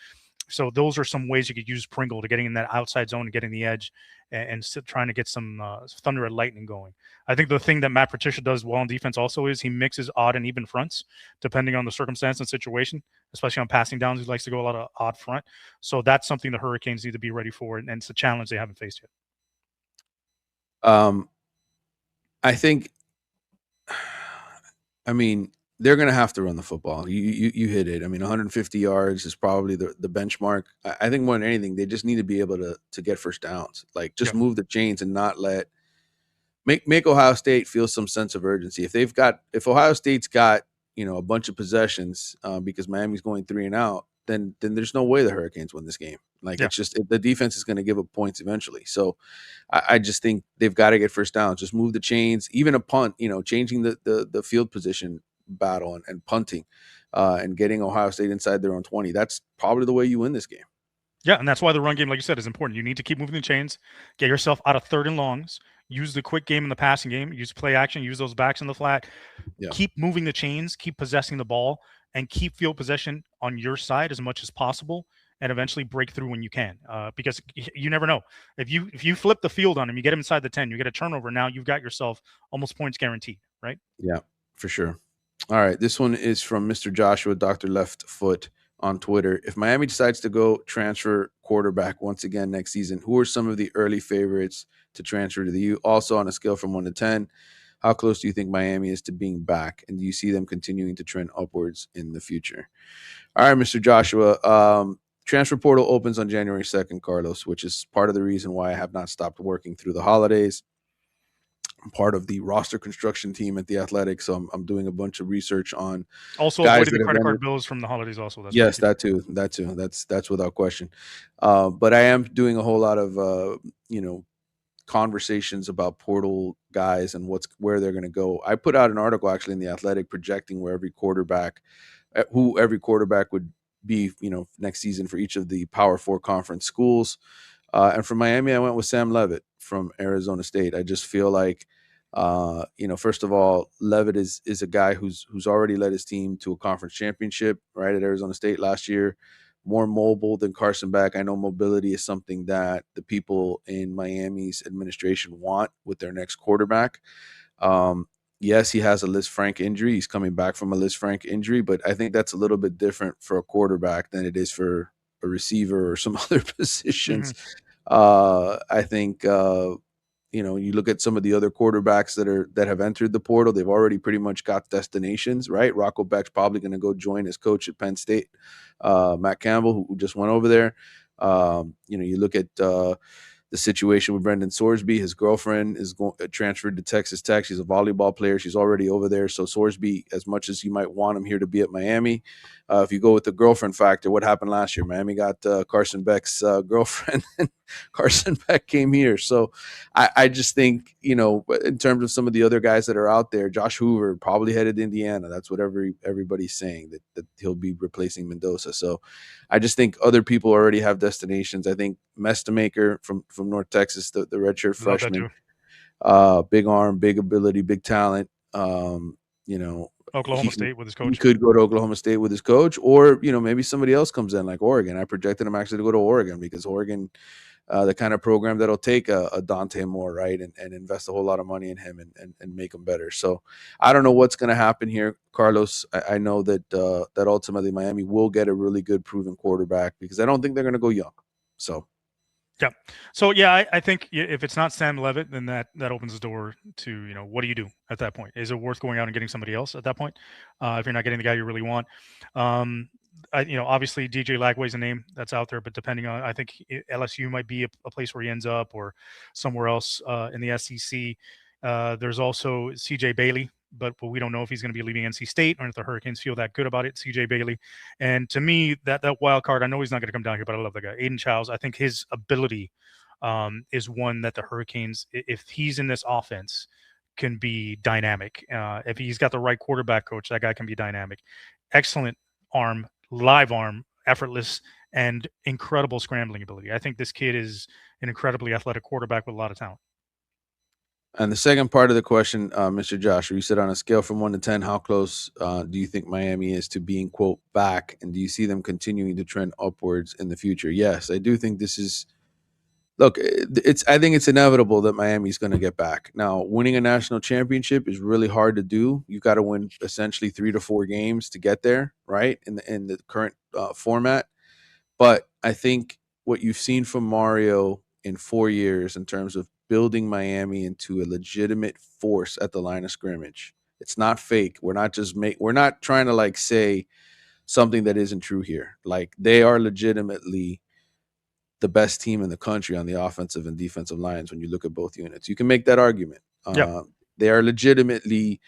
So those are some ways you could use Pringle to getting in that outside zone and getting the edge, and trying to get some thunder and lightning going. I think the thing that Matt Patricia does well on defense also is he mixes odd and even fronts depending on the circumstance and situation, especially on passing downs. He likes to go a lot of odd front. So that's something the Hurricanes need to be ready for, and it's a challenge they haven't faced yet. I think, I mean, they're going to have to run the football. You hit it. I mean, 150 yards is probably the benchmark. I think more than anything, they just need to be able to get first downs. Like, just Yeah. move the chains and not make Ohio State feel some sense of urgency. If Ohio State's got a bunch of possessions because Miami's going 3-and-out, then there's no way the Hurricanes win this game. Like, Yeah. it's just the defense is going to give up points eventually. So I just think they've got to get first downs. Just move the chains, even a punt. Changing the field position battle and punting, and getting Ohio State inside their own 20. That's probably the way you win this game. Yeah, and that's why the run game, like you said, is important. You need to keep moving the chains, get yourself out of third and longs, use the quick game in the passing game, use play action, use those backs in the flat, Yeah. keep moving the chains, keep possessing the ball, and keep field possession on your side as much as possible, and eventually break through when you can. Because you never know. If you flip the field on him, you get him inside the 10, you get a turnover. Now you've got yourself almost points guaranteed, right? Yeah, for sure. All right, this one is from Mr. Joshua, Dr. Left Foot on Twitter. If Miami decides to go transfer quarterback once again next season, who are some of the early favorites to transfer to the U? Also, on a scale from 1 to 10, how close do you think Miami is to being back? And do you see them continuing to trend upwards in the future? All right, Mr. Joshua. Transfer portal opens on January 2nd, Carlos, which is part of the reason why I have not stopped working through the holidays. I'm part of the roster construction team at the Athletic, so I'm doing a bunch of research on Also guys avoiding the that have credit entered. card bills from the holidays. Also, that's why. Yes, that too. That too. That's without question. But I am doing a whole lot of conversations about portal guys and where they're going to go. I put out an article actually in the Athletic projecting who every quarterback would be, next season for each of the Power Four conference schools. And for Miami, I went with Sam Levitt from Arizona State. I just feel like, first of all, Levitt is a guy who's already led his team to a conference championship, right, at Arizona State last year. More mobile than Carson Beck. I know mobility is something that the people in Miami's administration want with their next quarterback. Yes, he has a Liz Frank injury. He's coming back from a Liz Frank injury, but I think that's a little bit different for a quarterback than it is for a receiver or some other positions. Mm-hmm. I think you look at some of the other quarterbacks that have entered the portal. They've already pretty much got destinations, right? Rocco Beck's probably going to go join his coach at Penn State, Matt Campbell, who just went over there. You look at the situation with Brendan Sorsby. His girlfriend is transferred to Texas Tech. She's a volleyball player. She's already over there. So Sorsby, as much as you might want him here to be at Miami, if you go with the girlfriend factor, what happened last year? Miami got Carson Beck's girlfriend, and Carson Beck came here. So I just think, in terms of some of the other guys that are out there, Josh Hoover probably headed to Indiana. That's what everybody's saying, that he'll be replacing Mendoza. So I just think other people already have destinations. I think Mestamaker from North Texas, the redshirt Love that freshman, too. big arm, big ability, big talent. You know, Oklahoma State with his he coach. could go to Oklahoma State with his coach, or maybe somebody else comes in like Oregon. I projected him actually to go to Oregon because Oregon, the kind of program that'll take a Dante Moore, right, and invest a whole lot of money in him and make him better. So I don't know what's going to happen here, Carlos. I know that that ultimately Miami will get a really good proven quarterback because I don't think they're going to go young. So. Yeah. So yeah, I think if it's not Sam Levitt, then that opens the door to, what do you do at that point? Is it worth going out and getting somebody else at that point? If you're not getting the guy you really want. Obviously DJ Lagway's a name that's out there, but depending on, I think LSU might be a place where he ends up, or somewhere else in the SEC. There's also CJ Bailey but we don't know if he's going to be leaving NC State or if the Hurricanes feel that good about it. CJ Bailey, and to me, that wild card. I know he's not going to come down here, but I love the guy, Aiden Childs. I think his ability is one that the Hurricanes, if he's in this offense, can be dynamic. If he's got the right quarterback coach, that guy can be dynamic. Excellent arm, live arm, effortless, and incredible scrambling ability. I think this kid is an incredibly athletic quarterback with a lot of talent. And the second part of the question, Mr. Joshua, you said on a scale from 1 to 10, how close do you think Miami is to being, quote, back? And do you see them continuing to trend upwards in the future? Yes, I do think this is. Look, I think it's inevitable that Miami's going to get back. Now, winning a national championship is really hard to do. You got to win essentially 3 to 4 games to get there, right? In the current format. But I think what you've seen from Mario in 4 years in terms of building Miami into a legitimate force at the line of scrimmage. It's not fake. We're not trying to like say something that isn't true here. Like they are legitimately the best team in the country on the offensive and defensive lines when you look at both units. You can make that argument. Yep. They are legitimately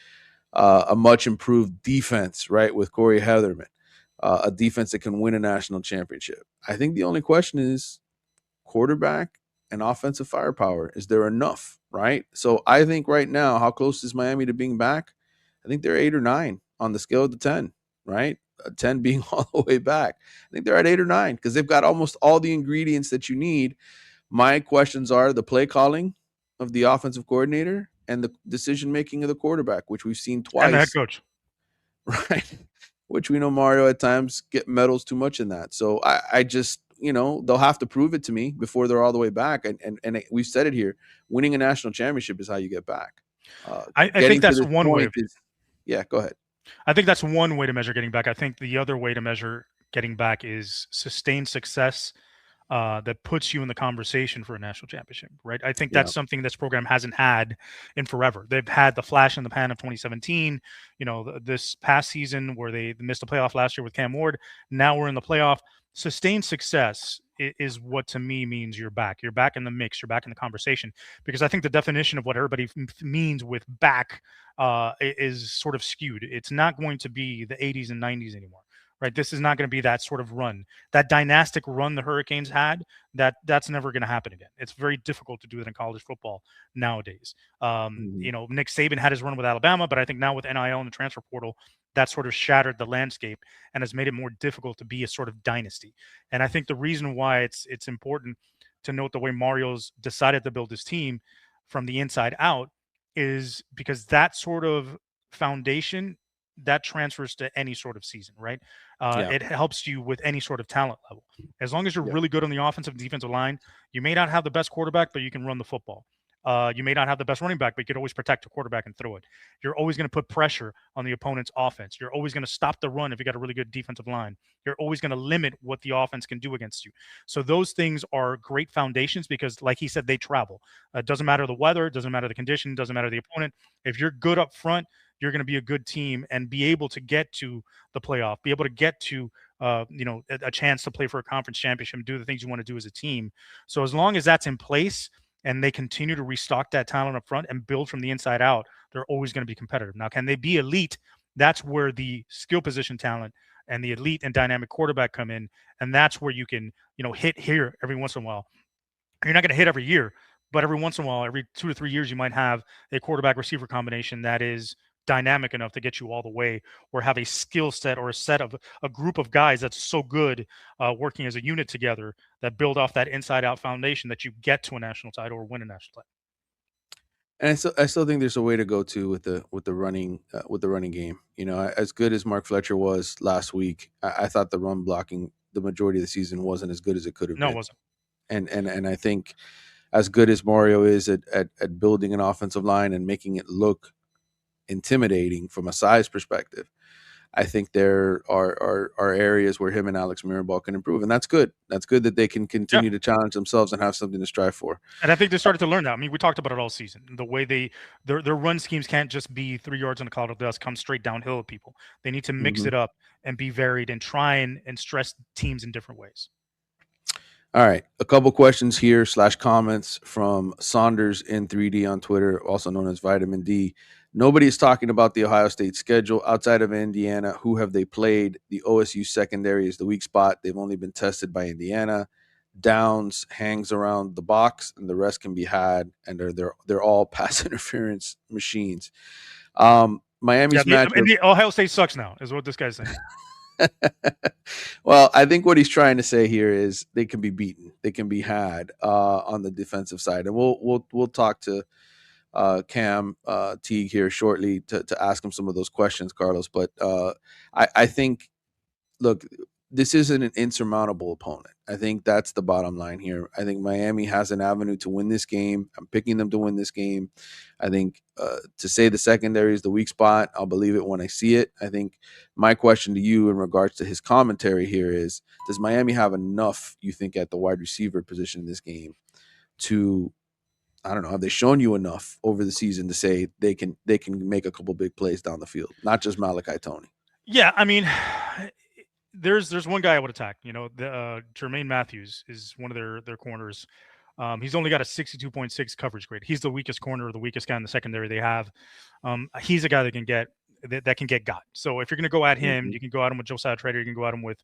a much improved defense, right, with Corey Heatherman, a defense that can win a national championship. I think the only question is quarterback and offensive firepower. Is there enough, right? So I think right now, how close is Miami to being back? I think they're 8 or 9 on the scale of the 10, right? 10 being all the way back. I think they're at 8 or 9 because they've got almost all the ingredients that you need. My questions are the play calling of the offensive coordinator and the decision making of the quarterback, which we've seen And the head twice, coach. right? Which we know Mario at times get medals too much in that. So I just, they'll have to prove it to me before they're all the way back. And we've said it here: winning a national championship is how you get back. I think Getting to that's this one way point of is, yeah. Go ahead. I think that's one way to measure getting back. I think the other way to measure getting back is sustained success that puts you in the conversation for a national championship, right? I think Yeah. that's something this program hasn't had in forever. They've had the flash in the pan of 2017, this past season where they missed the playoff last year with Cam Ward. Now we're in the playoff. Sustained success is what to me means you're back. You're back in the mix. You're back in the conversation because I think the definition of what everybody means with back is sort of skewed. It's not going to be the 80s and 90s anymore, right? This is not going to be that sort of run, that dynastic run the Hurricanes had. That's never going to happen again. It's very difficult to do that in college football nowadays. Mhm. Nick Saban had his run with Alabama, but I think now with NIL and the transfer portal, that sort of shattered the landscape and has made it more difficult to be a sort of dynasty. And I think the reason why it's important to note the way Mario's decided to build his team from the inside out is because that sort of foundation that transfers to any sort of season, right? Yeah. It helps you with any sort of talent level. As long as you're Yeah. really good on the offensive and defensive line, you may not have the best quarterback, but you can run the football. You may not have the best running back, but you could always protect the quarterback and throw it. You're always going to put pressure on the opponent's offense. You're always going to stop the run if you got a really good defensive line. You're always going to limit what the offense can do against you. So those things are great foundations because, like he said, they travel. It doesn't matter the weather, it doesn't matter the condition, it doesn't matter the opponent. If you're good up front, you're going to be a good team and be able to get to the playoff, be able to get to a chance to play for a conference championship, do the things you want to do as a team. So as long as that's in place and they continue to restock that talent up front and build from the inside out, they're always going to be competitive. Now, can they be elite? That's where the skill position talent and the elite and dynamic quarterback come in, and that's where you can hit here every once in a while. You're not going to hit every year, but every once in a while, every 2 to 3 years, you might have a quarterback receiver combination that is dynamic enough to get you all the way, or have a skill set or a group of guys that's so good working as a unit together that build off that inside out foundation that you get to a national title or win a national title. And I still think there's a way to go too with the running game. As good as Mark Fletcher was last week, I thought the run blocking the majority of the season wasn't as good as it could have No, it been. wasn't. And I think as good as Mario is at building an offensive line and making it look intimidating from a size perspective, I think there are areas where him and Alex Mirabal can improve, and that's good. That's good that they can Yeah. continue to challenge themselves and have something to strive for. And I think they started to learn that. I mean, we talked about it all season. The way their run schemes can't just be 3 yards on a cloud of dust, come straight downhill at people. They need to mix Mhm. it up and be varied and try and stress teams in different ways. All right, a couple questions here / comments from Saunders in 3D on Twitter, also known as Vitamin D. Nobody is talking about the Ohio State schedule outside of Indiana. Who have they played? The OSU secondary is the weak spot. They've only been tested by Indiana. Downs hangs around the box, and the rest can be had. And they're all pass interference machines. Yeah, Miami's matchup. the Ohio State sucks now, is what this guy's saying. Well, I think what he's trying to say here is they can be beaten, they can be had on the defensive side, and we'll talk to Cam Teague here shortly to ask him some of those questions, Carlos. But I think, look, this isn't an insurmountable opponent. I think that's the bottom line here. I think Miami has an avenue to win this game. I'm picking them to win this game. I think to say the secondary is the weak spot, I'll believe it when I see it. I think my question to you in regards to his commentary here is, does Miami have enough, you think, at the wide receiver position in this game to, I don't know, have they shown you enough over the season to say they can make a couple big plays down the field, not just Malachi Tony? Yeah, I mean, there's one guy I would attack. The Jermaine Matthews is one of their corners. He's only got a 62.6 coverage grade. He's the weakest corner, the weakest guy in the secondary they have. He's a guy that can get got. So if you're going to go at him, you can go at him with Josiah Trader. You can go at him with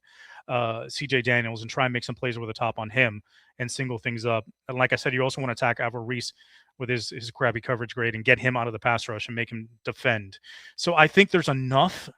C.J. Daniels and try and make some plays over the top on him and single things up. And like I said, you also want to attack Alvaro Reese with his crappy coverage grade and get him out of the pass rush and make him defend. So I think there's enough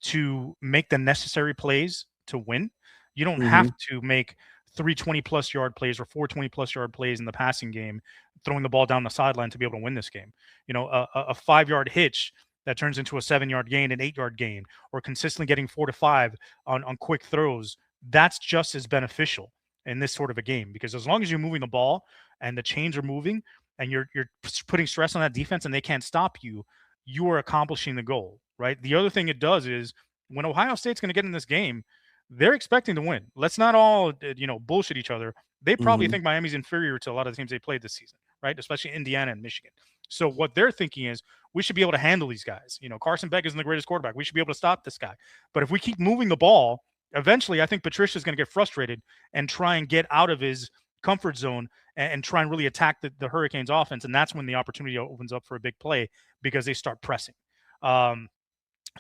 to make the necessary plays to win. You don't have to make 320-plus yard plays or 420-plus yard plays in the passing game, throwing the ball down the sideline to be able to win this game. A 5-yard hitch that turns into a 7-yard gain, an 8-yard gain, or consistently getting 4 to 5 on quick throws, that's just as beneficial in this sort of a game, because as long as you're moving the ball and the chains are moving and you're putting stress on that defense and they can't stop you, you are accomplishing the goal, right? The other thing it does is when Ohio State's going to get in this game, they're expecting to win. Let's not all, bullshit each other. They probably think Miami's inferior to a lot of the teams they played this season, right? Especially Indiana and Michigan. So what they're thinking is we should be able to handle these guys. Carson Beck isn't the greatest quarterback. We should be able to stop this guy. But if we keep moving the ball, eventually I think Patricia's going to get frustrated and try and get out of his comfort zone and try and really attack the Hurricanes offense. And that's when the opportunity opens up for a big play because they start pressing.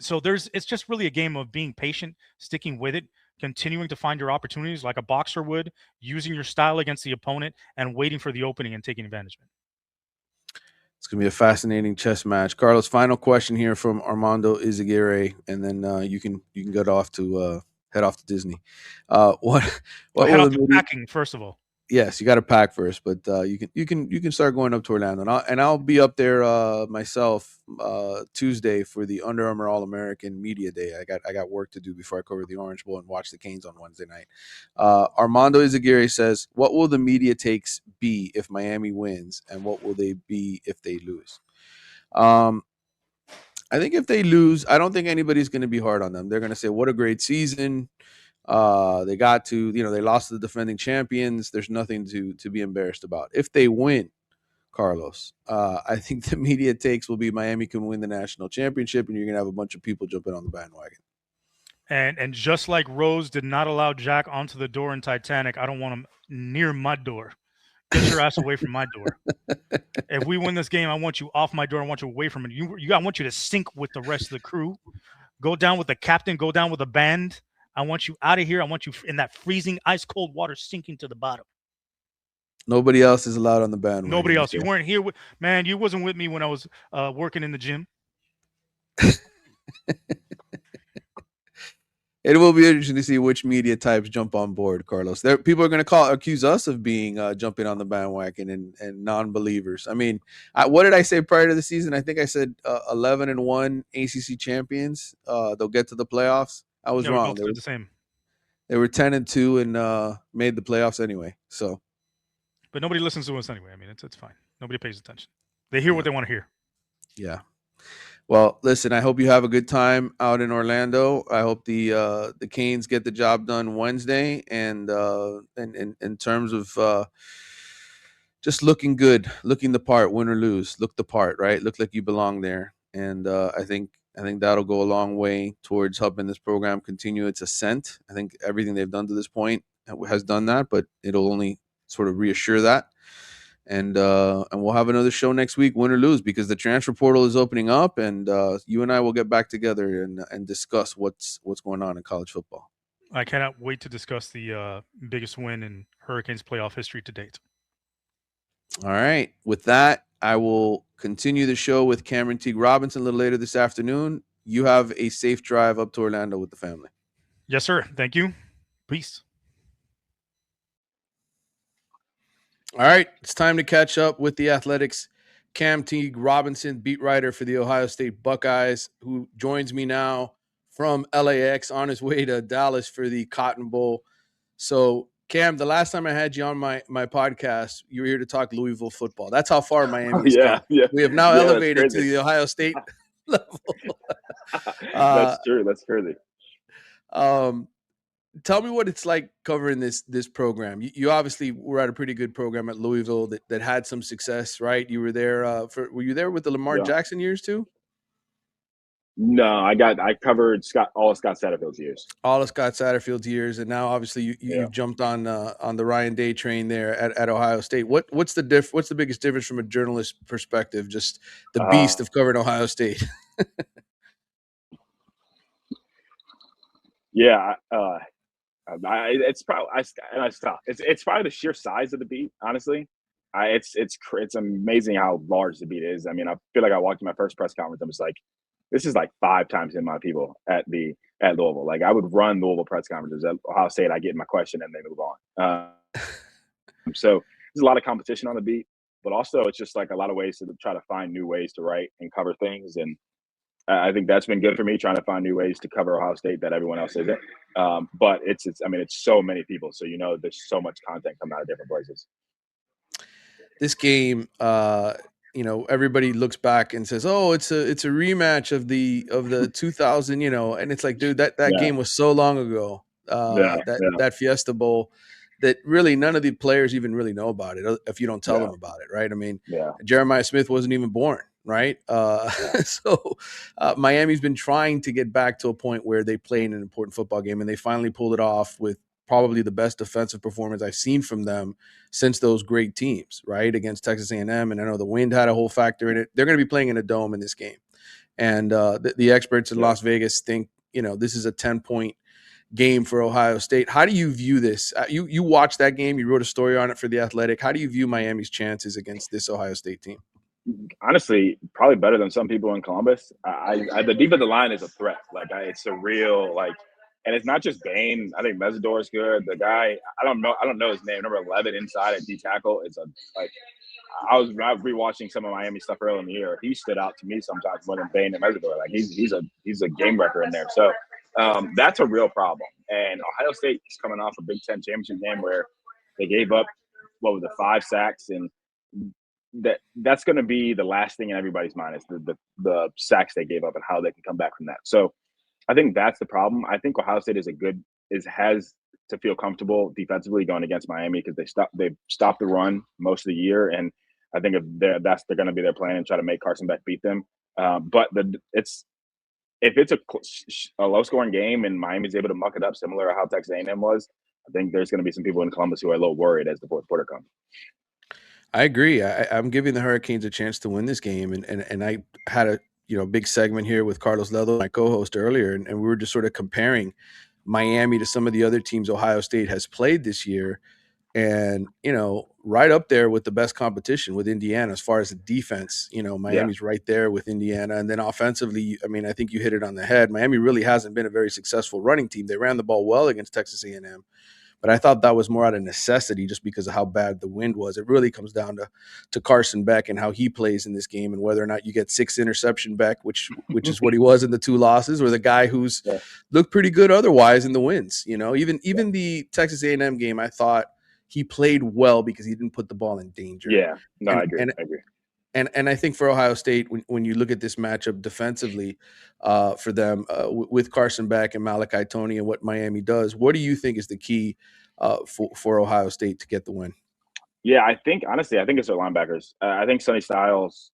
So it's just really a game of being patient, sticking with it, continuing to find your opportunities like a boxer would, using your style against the opponent and waiting for the opening and taking advantage of it. It's going to be a fascinating chess match. Carlos, final question here from Armando Izaguirre, and then you can head off to Disney. What head off to packing first of all? Yes, you got to pack first, but you can start going up to Orlando, and I'll be up there myself Tuesday for the Under Armour All American Media Day. I got work to do before I cover the Orange Bowl and watch the Canes on Wednesday night. Armando Izaguirre says, "What will the media takes be if Miami wins, and what will they be if they lose?" I think if they lose, I don't think anybody's going to be hard on them. They're going to say, "What a great season." They got to, they lost to the defending champions. There's nothing to be embarrassed about. If they win, Carlos, I think the media takes will be Miami can win the national championship, and you're going to have a bunch of people jumping on the bandwagon. And just like Rose did not allow Jack onto the door in Titanic, I don't want him near my door. Get your ass away from my door. If we win this game, I want you off my door. I want you away from it. I want you to sink with the rest of the crew. Go down with the captain. Go down with the band. I want you out of here. I want you in that freezing, ice-cold water sinking to the bottom. Nobody else is allowed on the bandwagon. Nobody else. You weren't here. Man, you wasn't with me when I was working in the gym. It will be interesting to see which media types jump on board, Carlos. People are going to accuse us of being jumping on the bandwagon and non-believers. I mean, what did I say prior to the season? I think I said 11-1 ACC champions. They'll get to the playoffs. I was wrong. They were the same. They were 10-2 and made the playoffs anyway. So, but nobody listens to us anyway. I mean, it's fine. Nobody pays attention. They hear what they want to hear. Yeah. Well, listen, I hope you have a good time out in Orlando. I hope the Canes get the job done Wednesday, and in terms of just looking good, looking the part, win or lose, look the part, right? Look like you belong there, and I think that'll go a long way towards helping this program continue its ascent. I think everything they've done to this point has done that, but it'll only sort of reassure that. And we'll have another show next week, win or lose, because the transfer portal is opening up, and you and I will get back together and discuss what's going on in college football. I cannot wait to discuss the biggest win in Hurricanes playoff history to date. All right. With that, I will continue the show with Cameron Teague Robinson a little later this afternoon. You have a safe drive up to Orlando with the family. Yes, sir. Thank you. Peace. All right. It's time to catch up with the Athletics. Cam Teague Robinson, beat writer for the Ohio State Buckeyes, who joins me now from LAX on his way to Dallas for the Cotton Bowl. So, Cam, the last time I had you on my podcast, you were here to talk Louisville football. That's how far Miami's come. Yeah. We have now elevated to the Ohio State level. That's true. That's crazy. Tell me what it's like covering this program. You obviously were at a pretty good program at Louisville that had some success, right? You were there were you there with the Lamar Jackson years too? No, I covered all of Scott Satterfield's years. All of Scott Satterfield's years, and now obviously you've jumped on the Ryan Day train there at Ohio State. What's the biggest difference from a journalist perspective? Just the beast of covering Ohio State. Yeah, it's probably I stopped. It's probably the sheer size of the beat. Honestly, it's amazing how large the beat is. I mean, I feel like I walked in my first press conference. I was like, this is like 5 times the amount of people at Louisville. Like I would run Louisville press conferences at Ohio State. I get my question and they move on. So there's a lot of competition on the beat, but also it's just like a lot of ways to try to find new ways to write and cover things. And I think that's been good for me, trying to find new ways to cover Ohio State that everyone else isn't. But it's so many people. So, there's so much content coming out of different places. This game, everybody looks back and says, "Oh, it's a rematch of the 2000," and it's like, dude, that game was so long ago. That Fiesta Bowl, that really none of the players even really know about it if you don't tell them about it, right? I mean, Jeremiah Smith wasn't even born, right? So Miami's been trying to get back to a point where they play in an important football game, and they finally pulled it off with probably the best defensive performance I've seen from them since those great teams, right? Against Texas A&M. And I know the wind had a whole factor in it. They're going to be playing in a dome in this game. And the experts in Las Vegas think, this is a 10-point game for Ohio State. How do you view this? You watched that game. You wrote a story on it for The Athletic. How do you view Miami's chances against this Ohio State team? Honestly, probably better than some people in Columbus. The defensive line is a threat. It's a real, and it's not just Bain. I think Mesidor is good. The guy, I don't know his name. Number 11 inside at D tackle is I was rewatching some of Miami stuff earlier in the year. He stood out to me sometimes more than Bain and Mesidor. He's a game wrecker in there. So that's a real problem. And Ohio State is coming off a Big Ten championship game where they gave up 5 sacks, and that's going to be the last thing in everybody's mind is the sacks they gave up and how they can come back from that. So I think that's the problem. I think Ohio State has to feel comfortable defensively going against Miami because they've stopped the run most of the year, and I think if they're going to be their plan and try to make Carson Beck beat them. But if it's a low scoring game and Miami's able to muck it up similar to how Texas A&M was, I think there's going to be some people in Columbus who are a little worried as the fourth quarter comes. I agree. I'm giving the Hurricanes a chance to win this game, and I had a big segment here with Carlos Ledo, my co-host, earlier, and we were just sort of comparing Miami to some of the other teams Ohio State has played this year, and right up there with the best competition with Indiana as far as the defense. Miami's right there with Indiana, and then offensively, I think you hit it on the head. Miami really hasn't been a very successful running team. They ran the ball well against Texas A&M. But I thought that was more out of necessity just because of how bad the wind was. It really comes down to Carson Beck and how he plays in this game and whether or not you get 6 interception Beck, which is what he was in the 2 losses, or the guy who's looked pretty good otherwise in the wins. Even the Texas A&M game, I thought he played well because he didn't put the ball in danger. Yeah, no, I agree. And I think for Ohio State, when you look at this matchup defensively for them with Carson Beck and Malachi Toney and what Miami does, what do you think is the key for Ohio State to get the win? Yeah, honestly, I think it's their linebackers. I think Sonny Styles,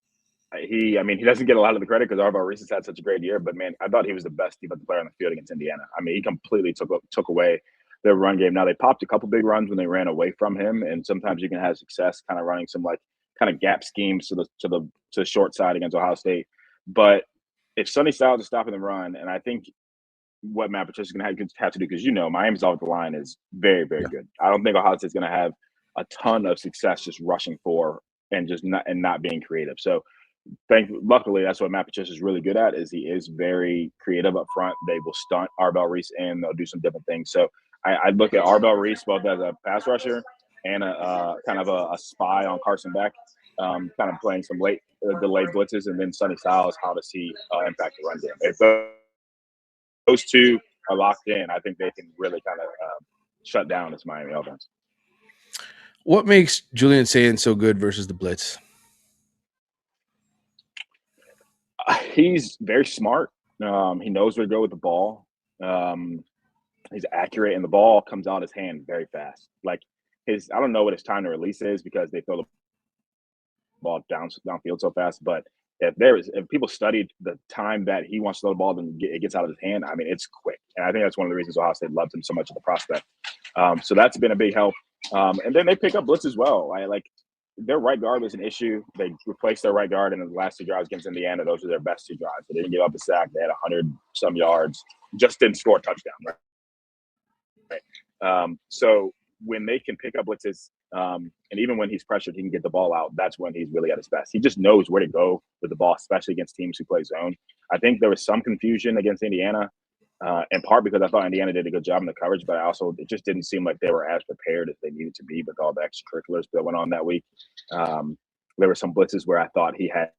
he doesn't get a lot of the credit because Arvo Reese has had such a great year, but man, I thought he was the best defensive player on the field against Indiana. He completely took away their run game. Now they popped a couple big runs when they ran away from him, and sometimes you can have success kind of running some like kind of gap schemes to the short side against Ohio State. But if Sonny Styles is stopping the run, and I think what Matt Patricia's going to have to do, because Miami's offensive line is very, very good. I don't think Ohio State's going to have a ton of success just rushing for and just not being creative. So luckily, that's what Matt Patricia is really good at. Is he is very creative up front. They will stunt Arbel Reese in. They'll do some different things. So I look at Arbel Reese both as a pass rusher and a kind of a spy on Carson Beck, kind of playing some late delayed blitzes, and then Sonny Styles, how does he impact the run game? If those two are locked in, I think they can really kind of shut down this Miami offense. What makes Julian Sayin so good versus the blitz? He's very smart. He knows where to go with the ball. He's accurate, and the ball comes out his hand very fast. Like I don't know what his time to release is because they throw the ball downfield so fast. But if people studied the time that he wants to throw the ball, then it gets out of his hand. I mean, it's quick, and I think that's one of the reasons Ohio State loves him so much as a prospect. So that's been a big help. And then they pick up blitz as well. Like their right guard was an issue. They replaced their right guard in the last 2 drives against Indiana. Those were their best 2 drives. They didn't give up a sack. They had 100-some yards. Just didn't score a touchdown. Right. So when they can pick up blitzes, and even when he's pressured, he can get the ball out. That's when he's really at his best. He just knows where to go with the ball, especially against teams who play zone. I think there was some confusion against Indiana, in part because I thought Indiana did a good job in the coverage, but it just didn't seem like they were as prepared as they needed to be with all the extracurriculars that went on that week. There were some blitzes where I thought he had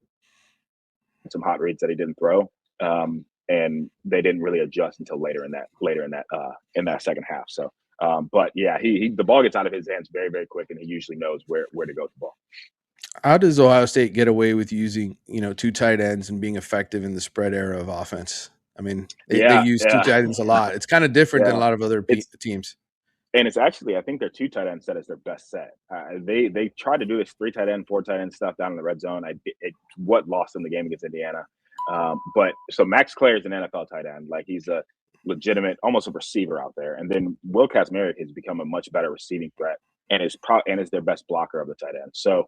some hot reads that he didn't throw, and they didn't really adjust until later in that second half. So, but yeah, the ball gets out of his hands very, very quick, and he usually knows where to go with the ball. How does Ohio State get away with using 2 tight ends and being effective in the spread era of offense? I mean, they use 2 tight ends a lot. It's kind of different than a lot of other teams. And it's actually, I think their 2 tight end set is their best set. They tried to do this 3 tight end, 4 tight end stuff down in the red zone. What lost them the game against Indiana. But so Max Clare is an NFL tight end. Like he's a legitimate, almost a receiver out there. And then Will Kazmarek has become a much better receiving threat and is their best blocker of the tight end. So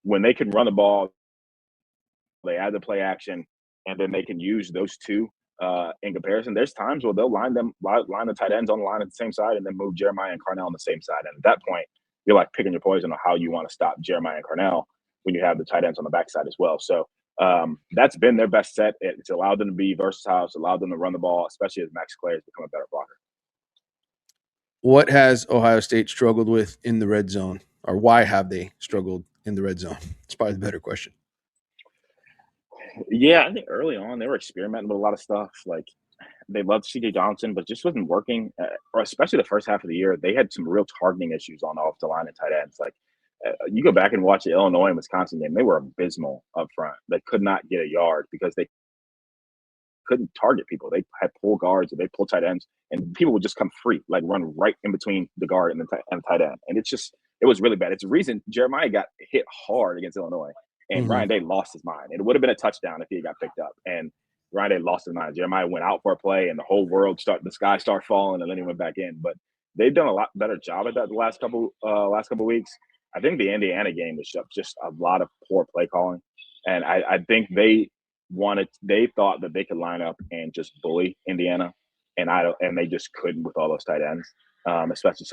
when they can run the ball, they add the play action, and then they can use those 2 in comparison. There's times where they'll line the tight ends on the line at the same side and then move Jeremiah and Carnell on the same side. And at that point, you're like picking your poison on how you want to stop Jeremiah and Carnell when you have the tight ends on the backside as well. So that's been their best set. It's allowed them to be versatile. It's allowed them to run the ball, especially as Max Clare has become a better blocker. What has Ohio State struggled with in the red zone, or why have they struggled in the red zone? It's probably the better question. Yeah, I think early on they were experimenting with a lot of stuff. Like they loved C.J. Johnson, but just wasn't working. Or especially the first half of the year, they had some real targeting issues on the offensive line and tight ends. Like you go back and watch the Illinois and Wisconsin game, they were abysmal up front. They could not get a yard because they couldn't target people. They had pull guards and they pull tight ends, and people would just come free, like run right in between the guard and the tight end. And it was really bad. It's the reason Jeremiah got hit hard against Illinois. And Ryan Day lost his mind. It would have been a touchdown if he got picked up. And Ryan Day lost his mind. Jeremiah went out for a play, and the whole world the sky started falling, and then he went back in. But they've done a lot better job at that the last couple weeks. I think the Indiana game was just a lot of poor play calling, and I think they thought that they could line up and just bully Indiana, and they just couldn't with all those tight ends, especially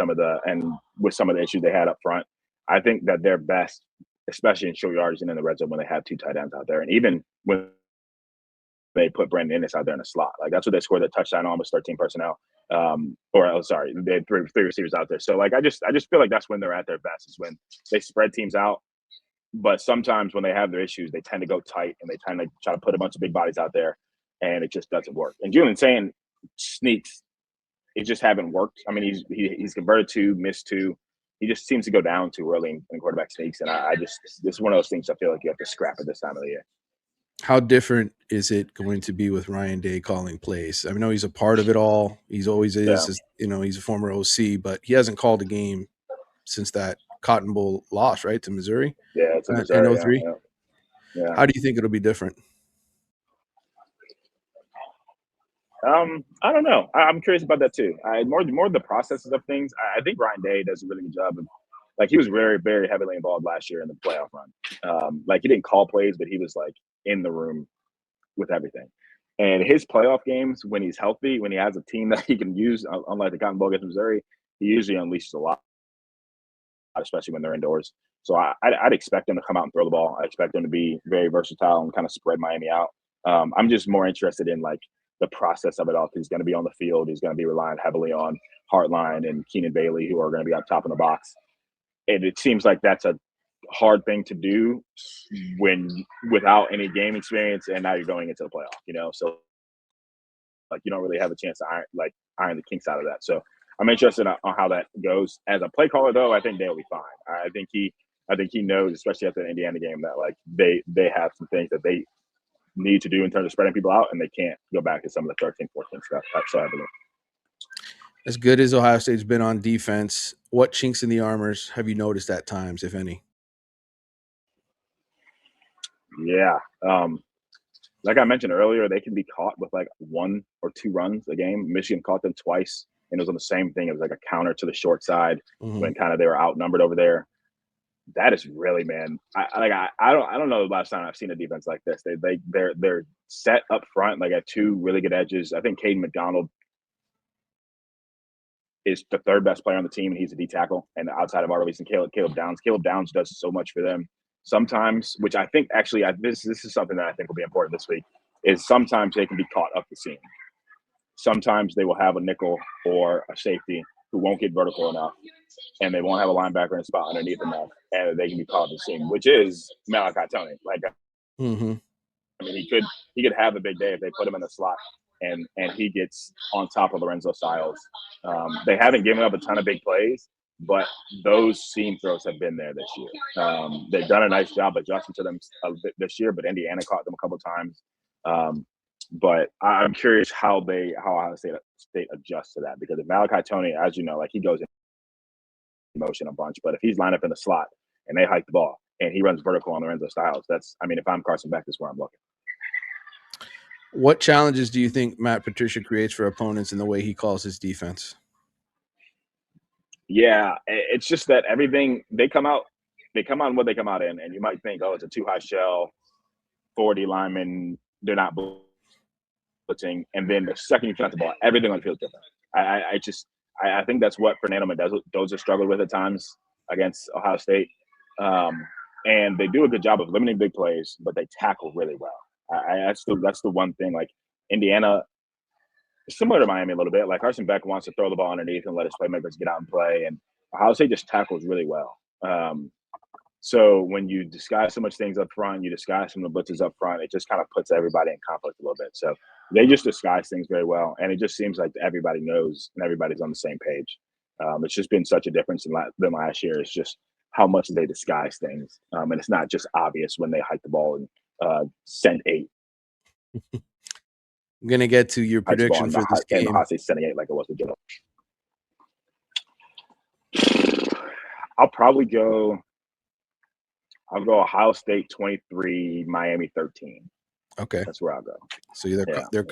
with some of the issues they had up front. I think that they're best, especially in short yardage and in the red zone, when they have 2 tight ends out there. And even when they put Brandon Ennis out there in the slot, like that's what they scored that touchdown on, was 13 personnel. They had 3 receivers out there. So like I just feel like that's when they're at their best, is when they spread teams out. But sometimes when they have their issues, they tend to go tight and they tend to try to put a bunch of big bodies out there, and it just doesn't work. And Julian Sayin sneaks, it just haven't worked. I mean, he's converted 2, missed 2. He just seems to go down too early in quarterback sneaks. And this is one of those things I feel like you have to scrap at this time of the year. How different is it going to be with Ryan Day calling plays? I know he's a part of it all. He's always is. Yeah. He's a former OC, but he hasn't called a game since that Cotton Bowl loss, right, to Missouri? Yeah, it's in Missouri. In 03. Yeah. How do you think it'll be different? I don't know. I'm curious about that too. More the processes of things. I think Ryan Day does a really good job of, like, he was very, very heavily involved last year in the playoff run. Like, he didn't call plays, but he was like in the room with everything. And his playoff games, when he's healthy, when he has a team that he can use, unlike the Cotton Bowl against Missouri, he usually unleashes a lot, especially when they're indoors. So I'd expect him to come out and throw the ball. I expect him to be very versatile and kind of spread Miami out. I'm just more interested in, like, the process of it all. He's going to be on the field. He's going to be relying heavily on Hartline and Keenan Bailey, who are going to be up top in the box. And it seems like that's a hard thing to do when without any game experience, and now you're going into the playoff. So, like, you don't really have a chance to iron the kinks out of that. So I'm interested on how that goes. As a play caller, though, I think they'll be fine. I think he knows, especially after the Indiana game, that, like, they have some things that they need to do in terms of spreading people out, and they can't go back to some of the 13, 14 stuff. So I believe. As good as Ohio State's been on defense, what chinks in the armors have you noticed at times, if any? Yeah. Like I mentioned earlier, they can be caught with like 1 or 2 runs a game. Michigan caught them twice, and it was on the same thing. It was like a counter to the short side when kind of they were outnumbered over there. That is really, man. I don't know the last time I've seen a defense like this. They're set up front, like, at 2 really good edges. I think Caden McDonald is the 3rd best player on the team, and he's a D tackle. And outside of our release and Caleb Downs does so much for them. Sometimes, which I think actually, this is something that I think will be important this week, is sometimes they can be caught up the seam. Sometimes they will have a nickel or a safety who won't get vertical enough, and they won't have a linebacker in a spot underneath enough, and they can be caught up the seam, which is Malachi Tony. Like, I mean, he could have a big day if they put him in the slot, and he gets on top of Lorenzo Styles. They haven't given up a ton of big plays, but those seam throws have been there this year. They've done a nice job adjusting to them this year, but Indiana caught them a couple times. But I'm curious how Ohio State adjusts to that, because if Malachi Tony, as you know, like, he goes in motion a bunch, but if he's lined up in the slot and they hike the ball and he runs vertical on Lorenzo Styles, if I'm Carson Beck, that's where I'm looking. What challenges do you think Matt Patricia creates for opponents in the way he calls his defense? Yeah, it's just that everything they come out what they come out in, and you might think, oh, it's a 2 high shell, 40 linemen, they're not blitzing, and then the second you count the ball, everything on the field is different. I think that's what Fernando Mendoza struggled with at times against Ohio State, and they do a good job of limiting big plays, but they tackle really well. That's the one thing. Like, Indiana, similar to Miami a little bit, like, Carson Beck wants to throw the ball underneath and let his playmakers get out and play, and Ohio State just tackles really well. So when you disguise so much things up front, you disguise some of the blitzes up front, it just kind of puts everybody in conflict a little bit. So they just disguise things very well, and it just seems like everybody knows and everybody's on the same page. It's just been such a difference than last year. It's just how much they disguise things, and it's not just obvious when they hike the ball and send 8. I'm going to get to your prediction for this game. Ohio State sending 8 like it was with Gittle. I'll go Ohio State 23, Miami 13. Okay, that's where I'll go. So they're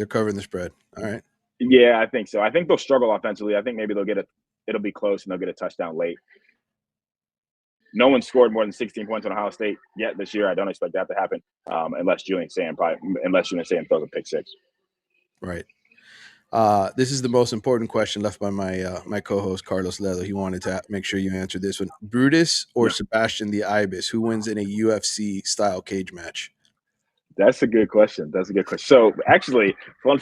covering the spread. All right. Yeah, I think so. I think they'll struggle offensively. I think maybe it'll be close, and they'll get a touchdown late. No one scored more than 16 points on Ohio State yet this year. I don't expect that to happen unless Julian Sand throws a pick 6. Right. This is the most important question left by my co-host Carlos Ledo. He wanted to make sure you answer this one: Brutus or Sebastian the Ibis? Who wins in a UFC style cage match? That's a good question. So actually, fun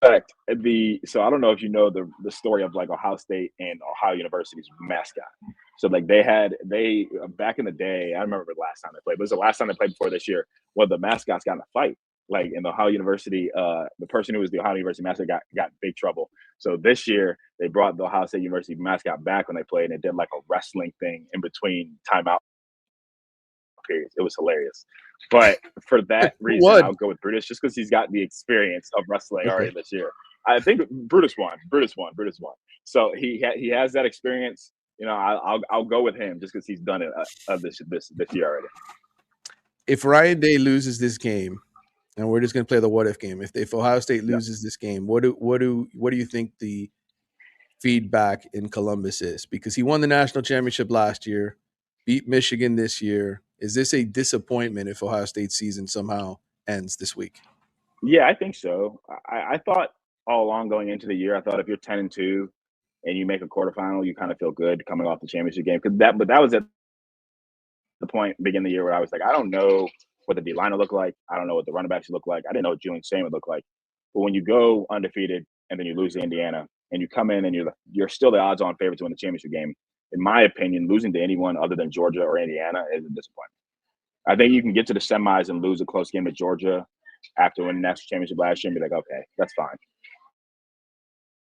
fact: so I don't know if you know the story of, like, Ohio State and Ohio University's mascot. So, like, they back in the day, I remember the last time they played. But it was the last time they played before this year. Well, the mascots got in a fight. Like, in the Ohio University, the person who was the Ohio University mascot got in big trouble. So this year they brought the Ohio State University mascot back when they played, and it did like a wrestling thing in between timeout periods. It was hilarious. But for that reason, I'll go with Brutus, just because he's got the experience of wrestling already this year. I think Brutus won. So he has that experience. I'll go with him just because he's done it this year already. If Ryan Day loses this game, And we're just going to play the what if game. If Ohio State loses this game, what do you think the feedback in Columbus is? Because he won the national championship last year, beat Michigan this year. Is this a disappointment if Ohio State's season somehow ends this week? Yeah, I think so. I thought all along going into the year, I thought if you're 10-2 and you make a quarterfinal, you kind of feel good coming off the championship game. But that was at the point beginning of the year where I was like, I don't know what the D line will look like. I don't know what the running backs look like. I didn't know what Julian Sain would look like. But when you go undefeated and then you lose to Indiana and you come in and you're still the odds-on favorite to win the championship game, in my opinion, losing to anyone other than Georgia or Indiana is a disappointment. I think you can get to the semis and lose a close game at Georgia after winning the national championship last year and be like, okay, that's fine.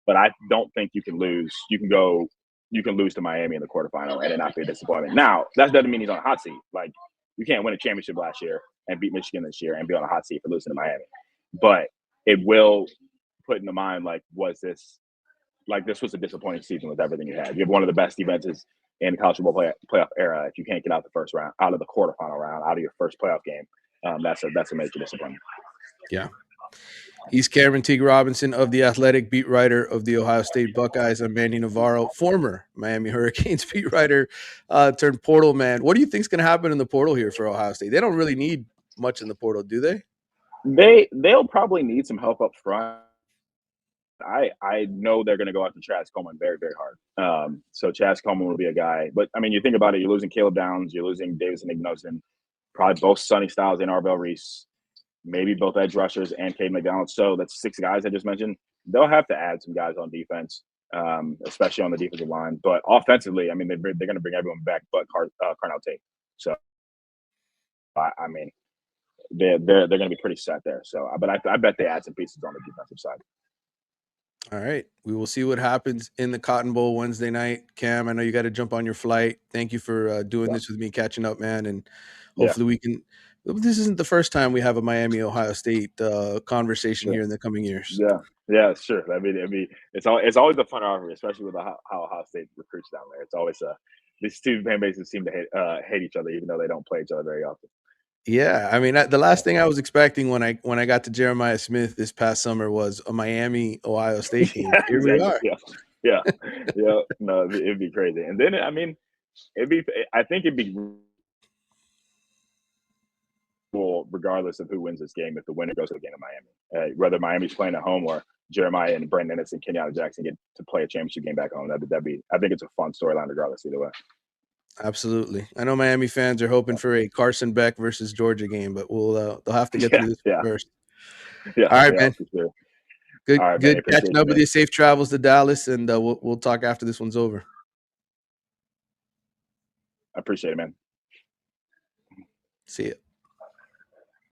But I don't think you can lose. You can lose to Miami in the quarterfinal and it not be a disappointment. Now, that doesn't mean he's on a hot seat. Like, you can't win a championship last year and beat Michigan this year and be on a hot seat for losing to Miami. But it will put in the mind, like, this was a disappointing season with everything you had. You have one of the best defenses in the college football playoff era. If you can't get out the first round, out of the quarterfinal round, out of your first playoff game, that's a major disappointment. Yeah. He's Cam Teague Robinson of The Athletic, beat writer of the Ohio State Buckeyes. I'm Manny Navarro, former Miami Hurricanes beat writer turned portal man. What do you think is going to happen in the portal here for Ohio State? They don't really need much in the portal, do they? They'll probably need some help up front. I know they're going to go after Chaz Coleman very, very hard. So Chaz Coleman will be a guy. But, I mean, you think about it, you're losing Caleb Downs, you're losing Davison Ignosin, probably both Sonny Styles and Arvell Reese, maybe both edge rushers and Cade McDonald. So that's 6 guys I just mentioned. They'll have to add some guys on defense, especially on the defensive line. But offensively, I mean, they're going to bring everyone back but Carnell Tate. So, I mean, they're going to be pretty set there. So, but I bet they add some pieces on the defensive side. All right. We will see what happens in the Cotton Bowl Wednesday night. Cam, I know you got to jump on your flight. Thank you for doing this with me, catching up, man. And hopefully we can – this isn't the first time we have a Miami-Ohio State conversation here in the coming years. Yeah, sure. I mean, it's always a fun rivalry, especially with how Ohio State recruits down there. It's always these two fan bases seem to hate each other, even though they don't play each other very often. Yeah, I mean, the last thing I was expecting when I got to Jeremiah Smith this past summer was a Miami-Ohio State game. Yeah, here we are. Yeah. No, it'd be crazy. And then, I mean, I think it'd be cool regardless of who wins this game if the winner goes to the game in Miami. Whether Miami's playing at home or Jeremiah and Brandon Ennis and Kenyatta Jackson get to play a championship game back home. That'd be. I think it's a fun storyline regardless either way. Absolutely. I know Miami fans are hoping for a Carson Beck versus Georgia game, but they'll have to get through this first. Yeah. All right, man. For sure. Good, all right, good man, catching up with you. Safe travels to Dallas, and we'll talk after this one's over. I appreciate it, man. See ya.